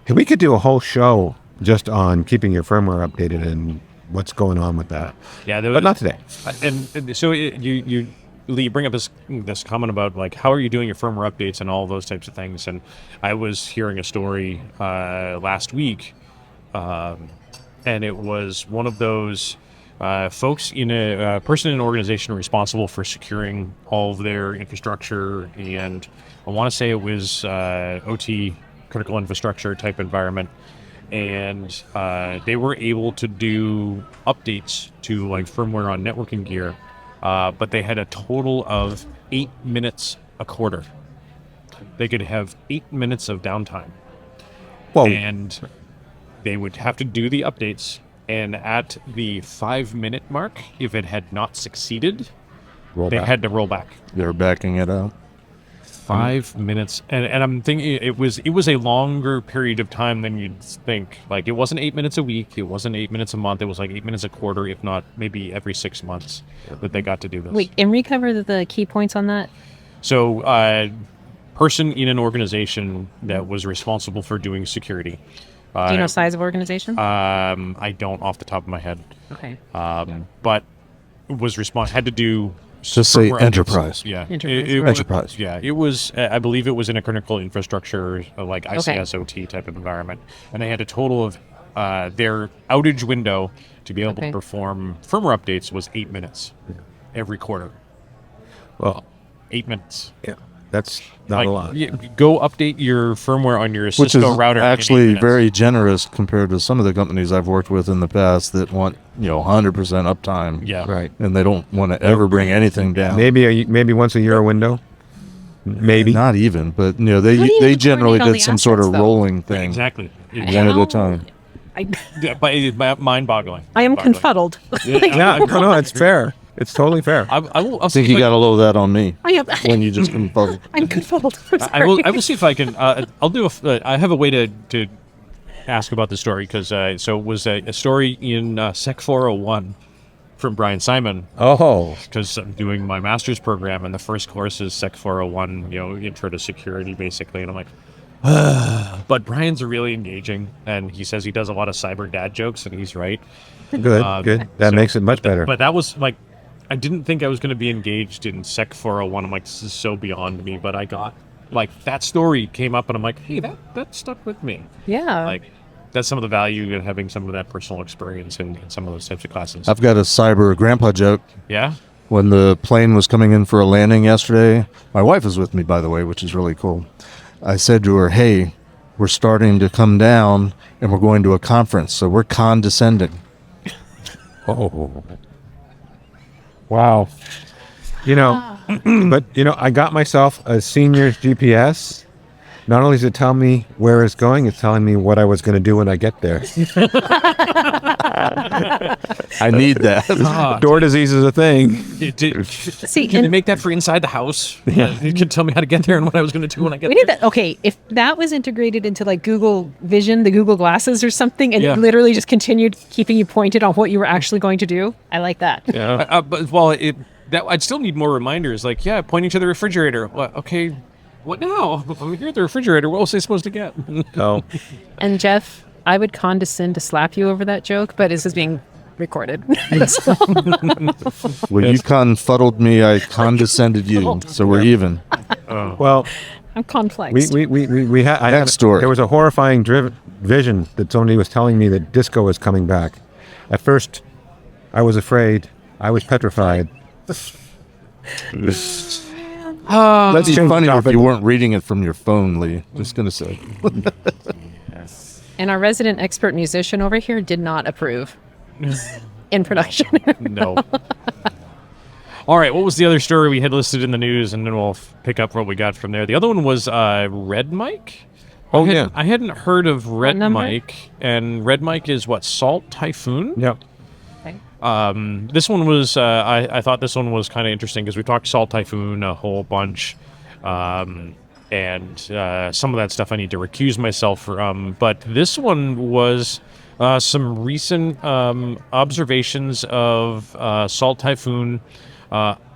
F: we could do a whole show just on keeping your firmware updated and what's going on with that.
A: Yeah,
F: But not today.
A: And so you Lee, bring up this comment about like how are you doing your firmware updates and all those types of things. And I was hearing a story last week, and it was one of those folks in a person in an organization responsible for securing all of their infrastructure, and I want to say it was OT, critical infrastructure type environment. And they were able to do updates to like firmware on networking gear, but they had a total of 8 minutes a quarter. They could have 8 minutes of downtime.
F: Whoa.
A: And they would have to do the updates, and at the 5-minute mark, if it had not succeeded,
F: Roll
A: they
F: back.
A: had to roll back.
C: They're backing it up.
A: 5 minutes, and I'm thinking it was a longer period of time than you'd think. Like, it wasn't 8 minutes a week, it wasn't 8 minutes a month, it was like 8 minutes a quarter, if not maybe every 6 months that they got to do this.
D: Wait, and recover the key points on that.
A: So, person in an organization that was responsible for doing security.
D: Do you know size of organization?
A: I don't off the top of my head.
D: Okay.
A: But was had to do.
C: Just say
A: firmware updates.
C: enterprise.
A: Yeah,
D: Enterprise,
A: It
D: right.
C: Enterprise.
A: Yeah, it was. I believe it was in a critical infrastructure, like ICSOT type of environment, and they had a total of their outage window to be able to perform firmware updates was 8 minutes every quarter.
F: Well,
A: 8 minutes.
F: yeah, that's not a lot.
A: Go update your firmware on your
C: Which
A: Cisco
C: is
A: router. in 8
C: actually
A: minutes.
C: very generous compared to some of the companies I've worked with in the past that want 100% uptime.
A: Yeah.
F: Right.
C: And they don't want to ever bring anything down.
F: Maybe once a year window. Maybe.
C: Not even, but
D: How do
C: they
D: you
C: they
D: even
C: generally
D: coordinate all
C: did
D: the
C: some sort of
D: assets, though?
C: rolling thing,
A: Exactly.
C: one at a time.
A: Mind-boggling.
D: I am
A: Boggling.
D: confuddled.
F: Yeah, no, it's fair. It's totally fair.
A: I will. I'll
C: I think
A: see
C: you
A: if
C: got a little of that on me
D: I am.
C: when you just confuddled.
D: I'm confuddled. I'm sorry.
A: I will see if I can. I'll do I have a way to ask about the story because so it was a story in Sec 401 from Brian Simon
F: Oh,
A: because I'm doing my master's program and the first course is Sec 401, intro to security basically, and I'm like. But Brian's really engaging, and he says he does a lot of cyber dad jokes, and he's right.
F: good, good. That
A: So-
F: makes it much better.
A: But that was like, I didn't think I was going to be engaged in Sec 401. I'm like, this is so beyond me. But I got, like, that story came up, and I'm like, hey, that stuck with me.
D: Yeah.
A: Like, that's some of the value in having some of that personal experience in some of those types of classes.
C: I've got a cyber grandpa joke.
A: Yeah?
C: When the plane was coming in for a landing yesterday, my wife was with me, by the way, which is really cool. I said to her, hey, we're starting to come down and we're going to a conference, so we're condescending.
F: Oh, wow. But I got myself a senior's GPS. Not only does it tell me where it's going, it's telling me what I was going to do when I get there.
C: I need that.
F: Door disease is a thing.
D: See,
A: Can they
D: and
A: make that for inside the house? Yeah. You can tell me how to get there and what I was going to do when I get
D: we
A: there.
D: need that. Okay, if that was integrated into like Google Vision, the Google glasses or something, and
A: Yeah.
D: it literally just continued keeping you pointed on what you were actually going to do, I like that.
F: Yeah.
A: I'd still need more reminders. Like, pointing to the refrigerator. Well, okay, what now? I'm here at the refrigerator. What was I supposed to get?
F: Oh,
D: And Jeff, I would condescend to slap you over that joke, but this is being recorded.
C: When you confuddled me, I condescended you, so we're even.
F: well,
D: I'm complex.
F: we had.
C: Next story.
F: There was a horrifying vision that somebody was telling me that disco was coming back. At first, I was afraid. I was petrified.
C: That'd be
F: change
C: funny
F: the
C: if you weren't reading it from your phone, Lee. Just gonna say.
D: And our resident expert musician over here did not approve in production.
A: No. All right, what was the other story we had listed in the news, and then we'll pick up what we got from there. The other one was Red Mike.
F: Oh, yeah.
A: I hadn't heard of Red
D: number?
A: Mike, and Red Mike is what, Salt Typhoon?
F: Yep.
A: This one was, I thought this one was kind of interesting because we talked Salt Typhoon a whole bunch, and some of that stuff I need to recuse myself from. But this one was some recent observations of Salt Typhoon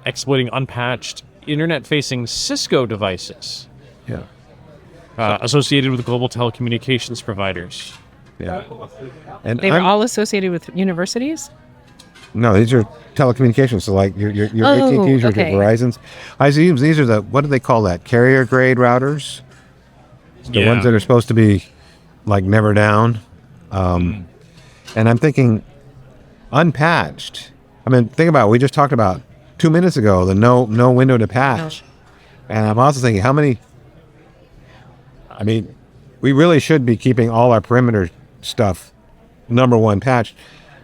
A: exploiting unpatched internet-facing Cisco devices
F: Yeah.
A: associated with global telecommunications providers.
F: Yeah. And
D: They were all associated with universities?
F: no, these are telecommunications. So like your
D: Oh,
F: AT&Ts or
D: okay.
F: your Verizons. I see these are the, what do they call that? Carrier grade routers. The
A: Yeah.
F: ones that are supposed to be like never down. And I'm thinking unpatched. I mean, think about it. We just talked about 2 minutes ago the no window to patch. And I'm also thinking how many. I mean, we really should be keeping all our perimeter stuff number one patched,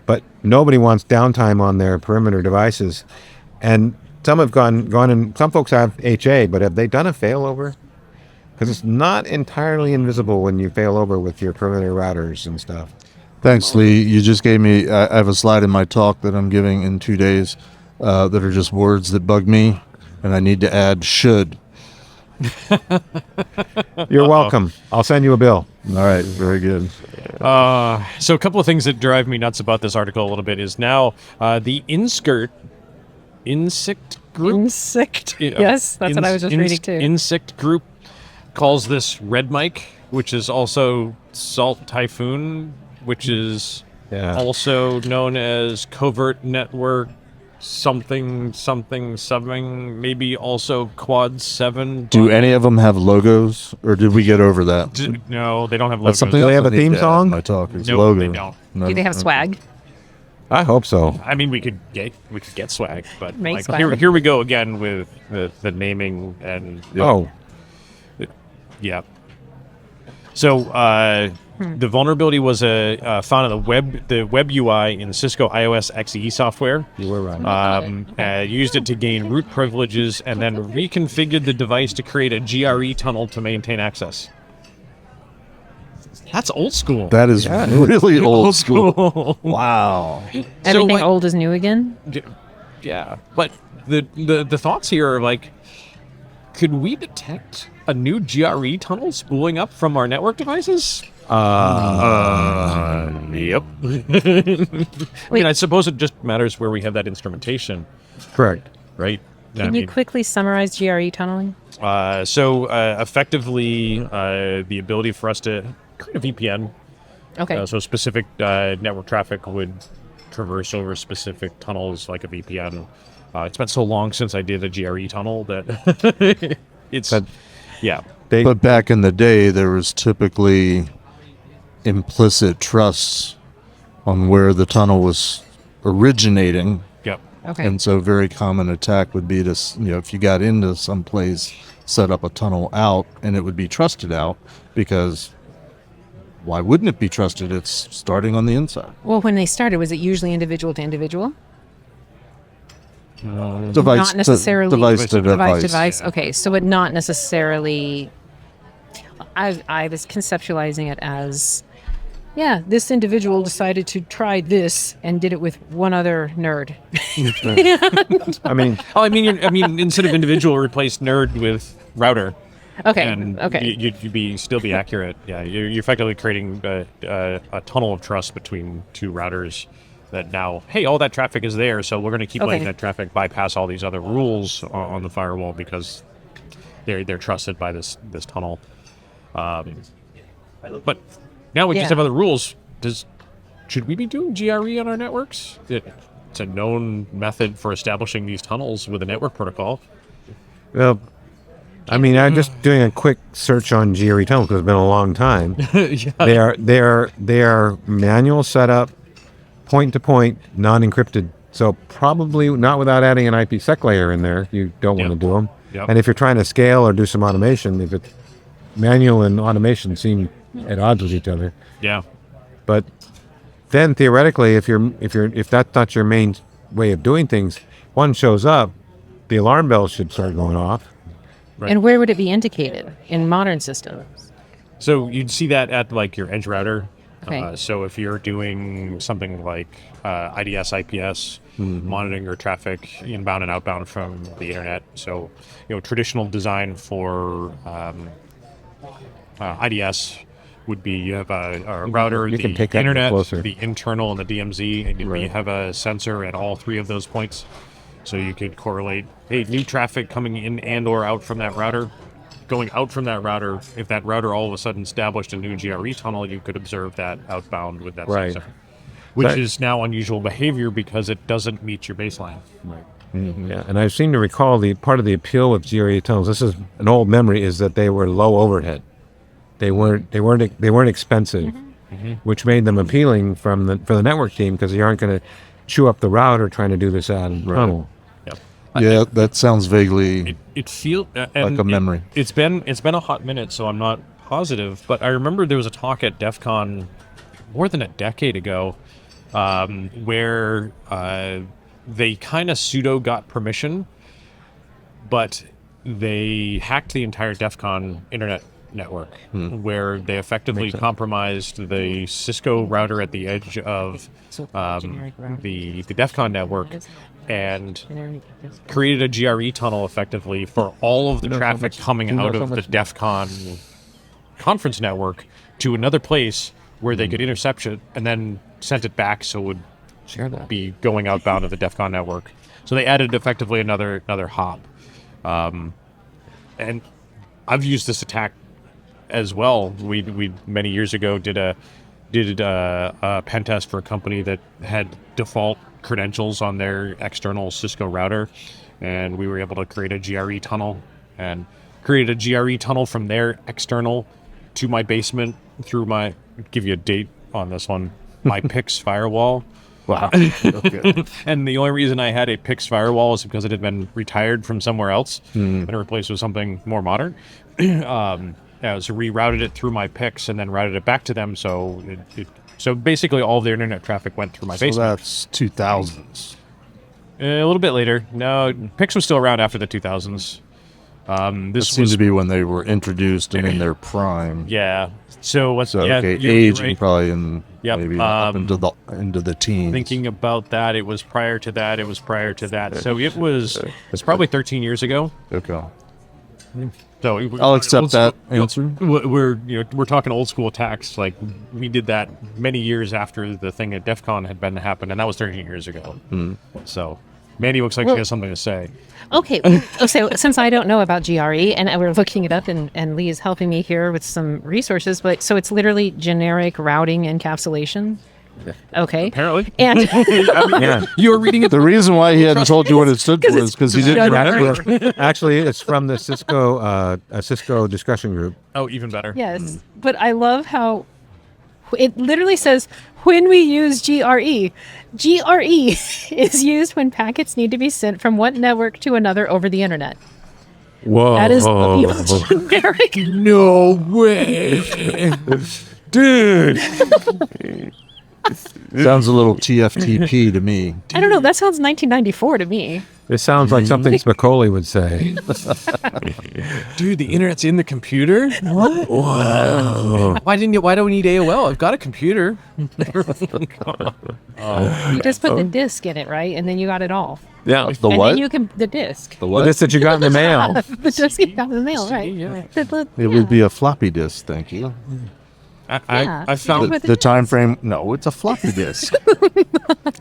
F: but nobody wants downtime on their perimeter devices. And some have gone and some folks have HA, but have they done a failover? Because it's not entirely invisible when you fail over with your perimeter routers and stuff.
C: Thanks, Lee. You just gave me. I have a slide in my talk that I'm giving in 2 days that are just words that bug me, and I need to add should.
F: You're welcome. I'll send you a bill.
C: All right, very good.
A: So a couple of things that drive me nuts about this article a little bit is now the insect group.
D: Insect. Yes, that's what I was just reading too.
A: Insect group calls this red mic, which is also Salt Typhoon, which is also known as Covert Network something, maybe also Quad 7.
C: Do any of them have logos, or did we get over that?
A: No, they don't have
C: That's
A: logos.
C: something
F: Do they
C: else
F: have
C: I
F: a
C: need
F: theme
C: to add
F: song?
C: in my talk is
A: No,
C: logo.
A: they don't.
C: No,
D: Do they have
C: no.
D: swag?
F: I hope so.
A: I mean, we could get swag, but
D: Make
A: like,
D: swag.
A: here we go again with the naming and
F: Oh,
A: yeah. So the vulnerability was found in the web UI in Cisco iOS XE software.
F: you were right.
A: Used it to gain root privileges and then reconfigured the device to create a GRE tunnel to maintain access. That's old school.
C: That is really old school. Wow.
D: Everything
A: like-
D: old is new again?
A: Yeah, but the thoughts here are like, could we detect a new GRE tunnel spooling up from our network devices? Yep. I mean, I suppose it just matters where we have that instrumentation,
F: Correct.
A: right?
D: Can you quickly summarize GRE tunneling?
A: Effectively, the ability for us to create a VPN.
D: Okay.
A: So specific network traffic would traverse over specific tunnels like a VPN. It's been so long since I did a GRE tunnel that yeah.
C: But back in the day, there was typically implicit trusts on where the tunnel was originating.
A: Yep.
D: Okay.
C: And so a very common attack would be to, if you got into some place, set up a tunnel out, and it would be trusted out, because why wouldn't it be trusted? It's starting on the inside.
D: Well, when they started, was it usually individual to individual?
C: Device
D: Not necessarily
C: device to
D: device.
C: device.
D: Okay, so it not necessarily. I was conceptualizing it as, this individual decided to try this and did it with one other nerd.
F: I mean,
A: Oh, I mean, instead of individual, replace nerd with router.
D: Okay.
A: And
D: okay.
A: you'd still be accurate. Yeah, you're effectively creating a tunnel of trust between two routers. That now, hey, all that traffic is there, so we're going to keep letting that traffic bypass all these other rules on the firewall because they're trusted by this tunnel. But now we just have other rules. Should we be doing GRE on our networks? It's a known method for establishing these tunnels with a network protocol.
F: well, I mean, I'm just doing a quick search on GRE tunnel because it's been a long time.
A: Yeah.
F: They are manual setup, point-to-point, non-encrypted. So probably not without adding an IPsec layer in there. You don't want to do them.
A: Yep.
F: And if you're trying to scale or do some automation, if it's manual and automation seem at odds with each other.
A: Yeah.
F: But then theoretically, if that's not your main way of doing things, one shows up, the alarm bells should start going off.
A: Right.
D: And where would it be indicated in modern systems?
A: So you'd see that at like your edge router.
D: Okay.
A: So if you're doing something like IDS, IPS, monitoring your traffic inbound and outbound from the internet. So, traditional design for IDS would be you have a router,
F: You
A: the
F: can take that
A: internet,
F: closer.
A: the internal, and the DMZ, and you have a sensor at all three of those points. So you could correlate, hey, new traffic coming in and or out from that router. Going out from that router, if that router all of a sudden established a new GRE tunnel, you could observe that outbound with that
F: Right.
A: sensor, which
F: That-
A: is now unusual behavior because it doesn't meet your baseline.
F: Yeah, and I seem to recall the part of the appeal with GRE tunnels. This is an old memory: is that they were low overhead. They weren't expensive, which made them appealing for the network team because you aren't going to chew up the router trying to do this out in tunnel.
A: Yep.
C: Yeah, that sounds vaguely
A: It feels
C: like a memory.
A: It's been a hot minute, so I'm not positive. But I remember there was a talk at DEF CON more than a decade ago where they kind of pseudo got permission, but they hacked the entire DEF CON internet network, where they effectively compromised the Cisco router at the edge of the DEF CON network and created a GRE tunnel effectively for all of the traffic coming out of the DEF CON conference network to another place where they could intercept it and then sent it back so it would be going outbound of the DEF CON network. So they added effectively another hop. And I've used this attack as well. We many years ago did a pen test for a company that had default credentials on their external Cisco router, and we were able to create a GRE tunnel and create a GRE tunnel from their external to my basement through my, give you a date on this one, my PIX firewall.
C: Wow. Okay.
A: And the only reason I had a PIX firewall is because it had been retired from somewhere else and replaced with something more modern. So rerouted it through my PIX and then routed it back to them. So so basically all of their internet traffic went through my
C: So
A: basement.
C: that's 2000s.
A: A little bit later. No, PIX was still around after the 2000s.
C: This
A: This
C: seems
A: was
C: to be when they were introduced and in their prime.
A: yeah. So what's
C: So
A: yeah,
C: okay,
A: you're
C: aging
A: right.
C: probably in
A: Yep,
C: maybe up into the teens.
A: Thinking about that, it was prior to that. It was prior to that. So it's probably 13 years ago.
C: Okay.
A: So
C: I'll accept that answer.
A: We're talking old school attacks. Like we did that many years after the thing at DEF CON had happened, and that was 13 years ago. So Mandy looks like she has something to say.
D: Okay, so since I don't know about GRE, and we're looking it up, and Lee is helping me here with some resources, but so it's literally generic routing encapsulation. Okay.
A: Apparently.
D: And
F: Yeah.
A: You were reading it.
C: The reason why he hadn't told you what it stood for is because he didn't.
F: Actually, it's from the Cisco discussion group.
A: Oh, even better.
D: yes, but I love how it literally says when we use GRE. GRE is used when packets need to be sent from one network to another over the internet.
F: Whoa.
D: That is the most generic.
F: No way. Dude.
C: Sounds a little TFTP to me.
D: I don't know. That sounds 1994 to me.
F: This sounds like something Spicoli would say.
A: Dude, the internet's in the computer? What? Whoa. Why don't we need AOL? I've got a computer.
D: You just put the disc in it, right? And then you got it all.
F: Yeah.
C: The
D: and
C: what?
D: then you can the disc.
C: The
F: Well,
C: what?
F: this that you got in the mail.
D: The disc you got in the mail, right?
A: Yeah.
C: It would be a floppy disk. Thank you.
D: Yeah.
A: I found
D: With
C: The time frame? No, it's a floppy disk.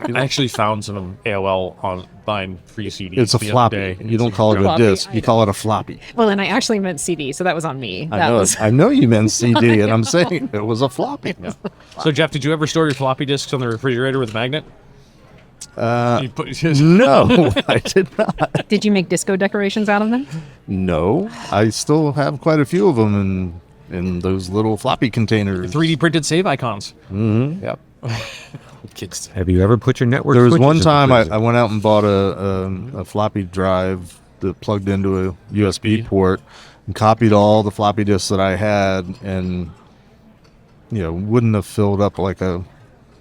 A: I actually found some AOL online free CDs.
C: It's a
A: the other
C: floppy.
A: day.
C: You don't call it a
D: Floppy,
C: disk.
D: I
C: You
D: know.
C: call it a floppy.
D: Well, and I actually meant CD, so that was on me.
C: I
D: That
C: know.
D: was
C: I know you meant CD, and I'm saying it was a floppy.
A: So Jeff, did you ever store your floppy disks on the refrigerator with a magnet? You put-
C: No, I did not.
D: Did you make disco decorations out of them?
C: No, I still have quite a few of them in those little floppy containers.
A: 3D printed save icons.
C: Mm-hmm.
A: Yep. Kids.
F: Have you ever put your network?
C: There was
F: switches
C: one
F: in the
C: time
F: freezer?
C: I went out and bought a floppy drive that plugged into a USB port and copied all the floppy disks that I had, and wouldn't have filled up like a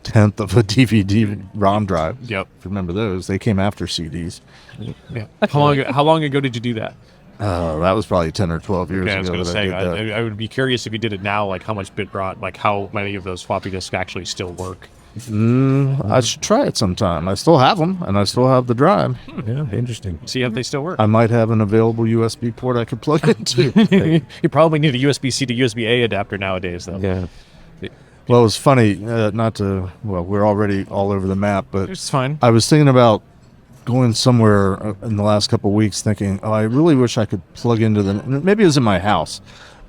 C: tenth of a DVD ROM drive.
A: Yep.
C: If you remember those, they came after CDs.
A: Yeah. How long ago did you do that?
C: That was probably 10 or 12 years
A: Yeah, I was
C: ago
A: going to
C: that I
A: say,
C: did that.
A: I would be curious if you did it now, like how much bit-rot, like how many of those floppy disks actually still work.
C: I should try it sometime. I still have them, and I still have the drive.
F: Yeah, interesting.
A: See if they still work.
C: I might have an available USB port I could plug into.
A: You probably need a USB-C to USB-A adapter nowadays, though.
F: Yeah.
C: Well, it was funny, we're already all over the map, but
A: It's fine.
C: I was thinking about going somewhere in the last couple of weeks thinking, I really wish I could plug into maybe it was in my house.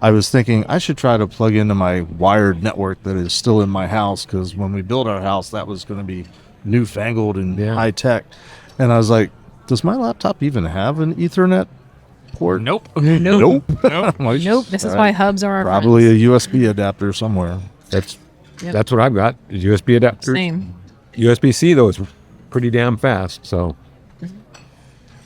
C: I was thinking I should try to plug into my wired network that is still in my house, because when we built our house, that was going to be newfangled and high tech. And I was like, does my laptop even have an Ethernet port?
A: Nope.
C: Nope.
A: Nope.
C: I'm like,
D: Nope. This is
C: all
D: why
C: right.
D: hubs are our
C: Probably
D: friends.
C: a USB adapter somewhere.
F: That's what I've got. A USB adapter.
D: Same.
F: USB-C though is pretty damn fast. So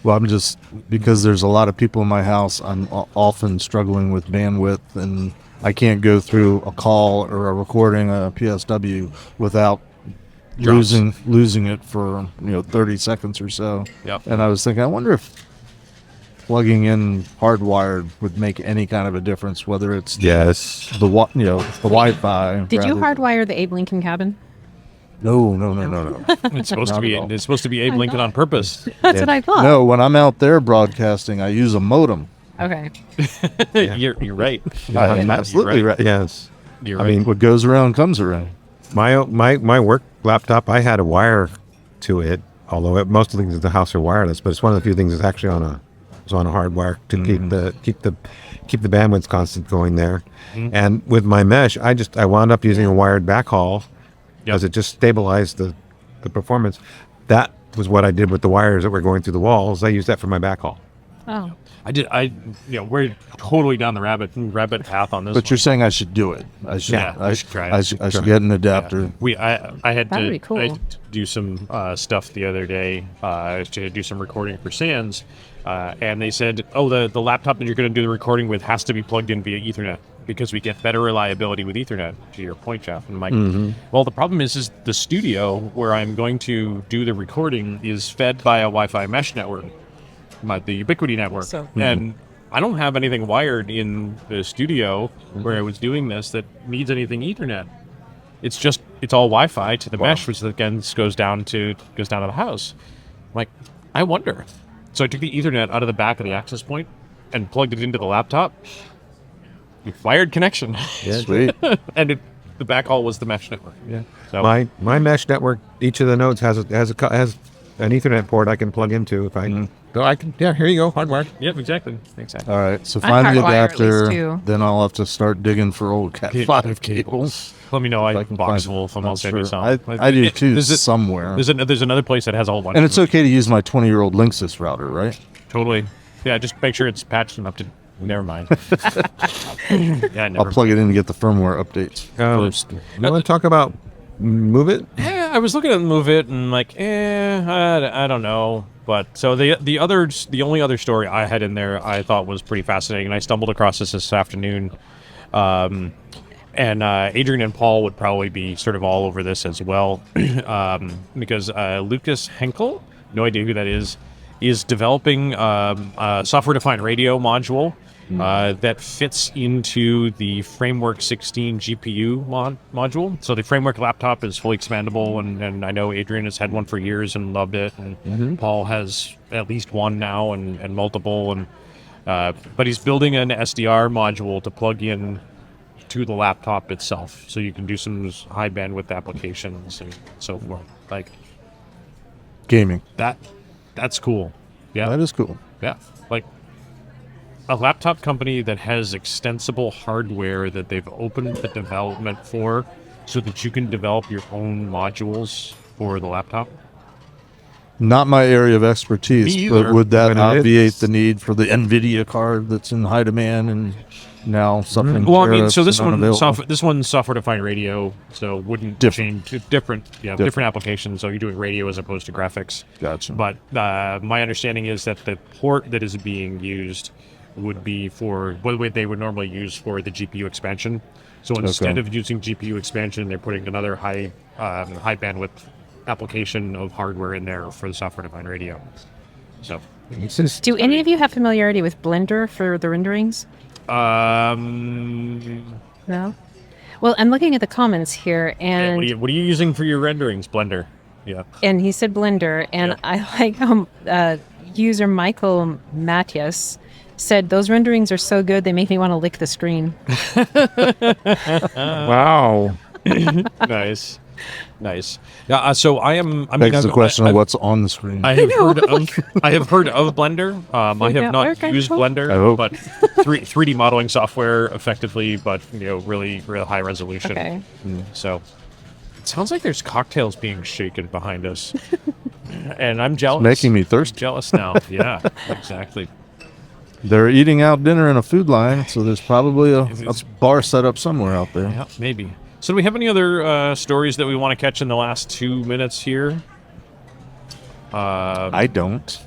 C: Well, I'm just, because there's a lot of people in my house, I'm often struggling with bandwidth, and I can't go through a call or a recording, a PSW, without losing it for 30 seconds or so.
A: Yep.
C: And I was thinking, I wonder if plugging in hardwired would make any kind of a difference, whether it's
F: Yes.
C: the Wi-Fi.
D: Did you
C: rather-
D: hardwire the Abe Lincoln cabin?
C: No.
A: It's supposed to
C: Not
A: be.
C: at all.
A: It's supposed to be Abe Lincoln on purpose.
D: That's what I thought.
C: No, when I'm out there broadcasting, I use a modem.
D: Okay.
A: You're right.
C: I'm absolutely right.
F: Yes.
A: You're
F: I
A: right.
F: mean,
C: What goes around comes around.
F: my work laptop, I had a wire to it, although most of the things at the house are wireless, but it's one of the few things that's actually on a hard wire to keep the bandwidth constant going there. And with my mesh, I wound up using a wired backhaul because it just stabilized the performance. That was what I did with the wires that were going through the walls. I used that for my backhaul.
D: Oh.
A: We're totally down the rabbit path on this.
C: But
A: one.
C: you're saying I should do it. I should.
A: Yeah,
C: I
A: you
C: should
A: should try it.
C: I should get an adapter.
A: I had
D: That'd
A: to,
D: be cool.
A: I had to do some stuff the other day to do some recording for Sans, and they said, "Oh, the laptop that you're going to do the recording with has to be plugged in via Ethernet because we get better reliability with Ethernet." To your point, Jeff, and I'm like, "Well, the problem is the studio where I'm going to do the recording is fed by a Wi-Fi mesh network, the Ubiquity network, and." I don't have anything wired in the studio where I was doing this that needs anything Ethernet. It's all Wi-Fi to the mesh, which again goes down to the house. I'm like, I wonder. So I took the Ethernet out of the back of the access point and plugged it into the laptop. Wired connection,
C: Sweet.
A: and the backhaul was the mesh network.
F: Yeah.
A: So
F: My mesh network, each of the nodes has an Ethernet port I can plug into if I. So I can. Yeah, here you go, hardwired.
A: yep, exactly.
C: All right. So
D: I
C: find the
D: hardwire at least
C: adapter.
D: two.
C: Then I'll have to start digging for old Cat 5 cables.
A: Let me know. I
C: can
A: box
C: find-
A: full if I'm
C: I'm
A: all send you
C: sure.
A: some.
C: I do too,
A: There's
C: somewhere.
A: There's another place that has a whole bunch.
C: And
A: of
C: it's
A: them.
C: okay to use my 20-year-old Linksys router, right?
A: Totally. Yeah, just make sure it's patched enough to. Never mind. Yeah, never.
C: I'll plug it in and get the firmware updates first.
F: You want to talk about Move It?
A: Yeah, I was looking at Move It and like, I don't know. But so the only other story I had in there I thought was pretty fascinating, and I stumbled across this afternoon. And Adrian and Paul would probably be sort of all over this as well, because Lucas Henkel, no idea who that is developing a software-defined radio module that fits into the Framework 16 GPU module. So the Framework laptop is fully expandable, and I know Adrian has had one for years and loved it, and Paul has at least one now and multiple, and but he's building an SDR module to plug in to the laptop itself, so you can do some high bandwidth applications and so forth. Like
C: Gaming.
A: that's cool. Yeah,
C: That is cool.
A: yeah. Like a laptop company that has extensible hardware that they've opened the development for, so that you can develop your own modules for the laptop.
C: Not my area of expertise,
A: Me
C: but
A: either,
C: would that
F: but it
C: obviate
F: is.
C: the need for the NVIDIA card that's in high demand and now suffering
A: Well, I mean,
C: tariffs
A: so this
C: and
A: one,
C: unavailable?
A: this one's software-defined radio, so wouldn't
C: Different.
A: change different applications. So you're doing radio as opposed to graphics.
C: Gotcha.
A: But my understanding is that the port that is being used would be for what they would normally use for the GPU expansion. So instead of using GPU expansion, they're putting another high bandwidth application of hardware in there for the software-defined radio. So,
F: It's just,
D: Do any of you have familiarity with Blender for the renderings? No? Well, I'm looking at the comments here,
A: yeah,
D: and
A: what are you using for your renderings? Blender. Yeah.
D: and he said Blender, and I like user Michael Matthias said those renderings are so good they make me want to lick the screen.
F: wow.
A: Nice. Yeah. So I am. I mean,
C: Begs the
A: I've-
C: question
A: I've-
C: of what's on the screen.
A: I have heard of Blender. I have
D: Yeah,
A: not
D: okay,
A: used
D: cool.
A: Blender,
C: I hope.
A: but 3D modeling software effectively, but really high resolution.
D: Okay.
A: So it sounds like there's cocktails being shaken behind us, and I'm jealous.
C: Making me thirsty.
A: jealous now. Yeah, exactly.
C: They're eating out dinner in a food line, so there's probably a
A: It's-
C: bar set up somewhere out there.
A: Yeah, maybe. So do we have any other stories that we want to catch in the last 2 minutes here?
C: I don't.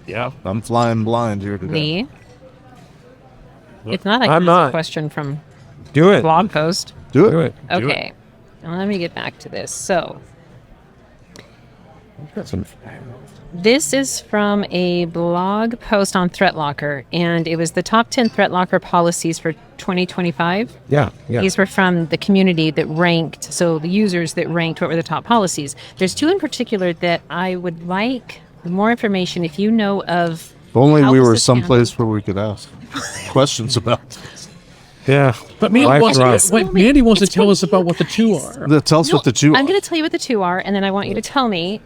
A: Yeah.
C: I'm flying blind here today.
D: Me? If not, I
F: I'm
D: can ask
F: not.
D: a question from
F: Do it.
D: blog post.
C: Do it.
F: Do it.
A: Do it.
D: Okay. Now let me get back to this. So,
F: Got some-
D: This is from a blog post on ThreatLocker, and it was the top 10 ThreatLocker policies for 2025.
F: Yeah.
D: These were from the community that ranked, so the users that ranked what were the top policies. There's two in particular that I would like more information if you know of.
C: If only
D: how
C: we
D: was
C: were
D: this
C: someplace where we could ask questions about this.
F: Yeah.
G: But Mandy
F: Life's
G: wants,
F: rough.
G: wait, Mandy wants to
D: It's
G: tell
D: for
G: us about what the two are.
C: Tell us what the two
D: I'm
C: are.
D: going to tell you what the two are, and then I want you to tell me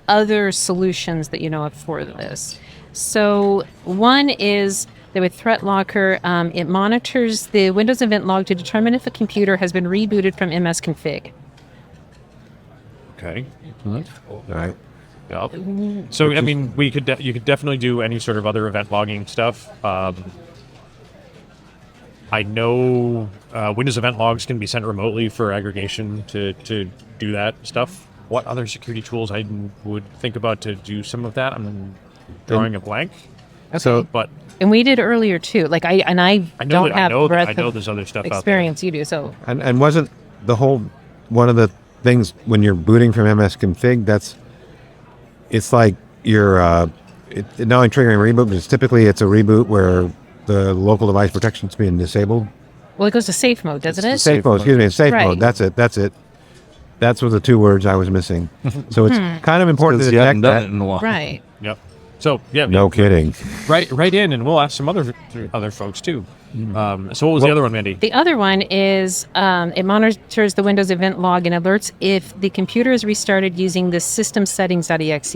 D: other solutions that you know of for this. So one is that with ThreatLocker, it monitors the Windows event log to determine if a computer has been rebooted from MS-config.
A: Okay.
F: All right.
A: Yep. So I mean, you could definitely do any sort of other event logging stuff. I know Windows event logs can be sent remotely for aggregation to do that stuff. What other security tools I would think about to do some of that? I'm drawing a blank.
F: So,
A: But
D: And we did earlier too. Like I don't have breadth
A: I know
D: of
A: there's other stuff
D: experience you do. So
F: and wasn't the whole one of the things when you're booting from MS config? It's like you're not only triggering a reboot, but it's a reboot where the local device protection is being disabled.
D: well, it goes to safe mode, doesn't it?
F: Safe mode. Excuse me. Safe
D: Right.
F: mode. That's it. That's what the two words I was missing. So it's kind of important to
C: Because you haven't
F: detect
C: done
F: that.
C: it in a while.
D: Right.
A: out there. Yep. So yeah,
F: No kidding.
A: right in, and we'll ask some other folks too. So what was the other one, Mandy?
D: The other one is it monitors the Windows event log and alerts if the computer is restarted using the system settings.exe.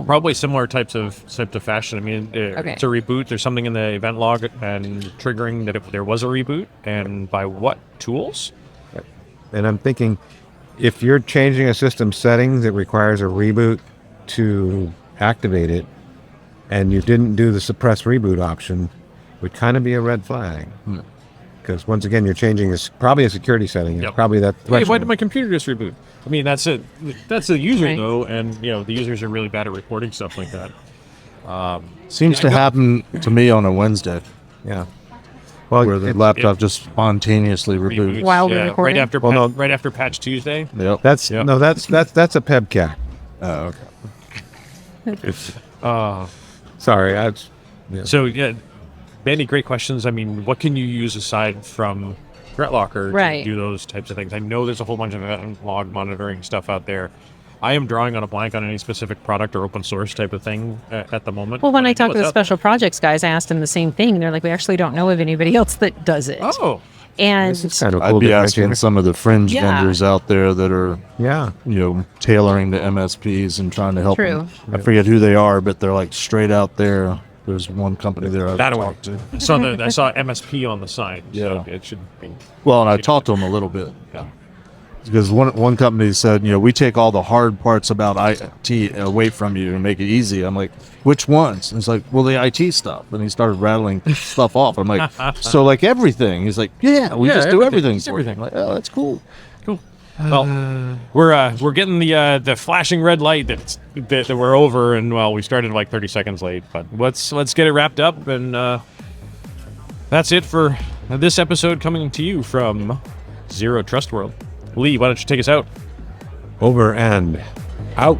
A: Probably similar type of fashion. I mean,
D: Okay.
A: it's a reboot. There's something in the event log and triggering that there was a reboot, and by what tools?
F: And I'm thinking, if you're changing a system settings, it requires a reboot to activate it, and you didn't do the suppress reboot option, would kind of be a red flag. Because once again, you're changing probably a security setting. It's
A: Yep.
F: probably that
A: Hey, why
F: threshold.
A: did my computer just reboot? I mean, that's it. That's the user
D: Right.
A: though, and the users are really bad at reporting stuff like that.
C: Seems to happen to me on a Wednesday,
F: Yeah. Well,
C: where the
F: it-
C: laptop just spontaneously reboots.
D: While we're recording?
A: Right after patch Tuesday.
C: Yep.
F: that's
A: Yep.
F: no, that's a PEBCAT.
C: Oh, okay.
F: Sorry,
A: So yeah, Mandy, great questions. I mean, what can you use aside from ThreatLocker
D: Right.
A: to do those types of things? I know there's a whole bunch of event log monitoring stuff out there. I am drawing on a blank on any specific product or open source type of thing at the moment.
D: Well, when
A: but
D: I
A: know
D: talked to
A: it's
D: the
A: out there.
D: special projects guys, I asked them the same thing. They're like, we actually don't know of anybody else that does it.
A: Oh,
D: And
F: this is kind of a
C: I'd
F: cool
C: be asking
F: differentiator.
C: some of the fringe
D: Yeah.
C: vendors out there that are,
F: Yeah.
C: tailoring to MSPs and trying to help
D: True.
C: them. I forget who they are, but they're like straight out there. There's one company there I've
A: that way.
C: talked to.
A: I saw MSP on the side. So
C: Yeah.
A: it should be.
C: Well, and I talked to them a little bit.
A: Yeah.
C: Because one company said, we take all the hard parts about IT away from you and make it easy. I'm like, which ones? And it's like, well, the IT stuff. And he started rattling stuff off. I'm like, so like everything? He's like, yeah, we just do everything
A: Just
C: for you. I'm like, oh, that's cool.
A: Cool. Well, we're getting the flashing red light that we're over, and well, we started like 30 seconds late, but let's get it wrapped up, and that's it for this episode coming to you from Zero Trust World. Lee, why don't you take us out?
F: Over and out.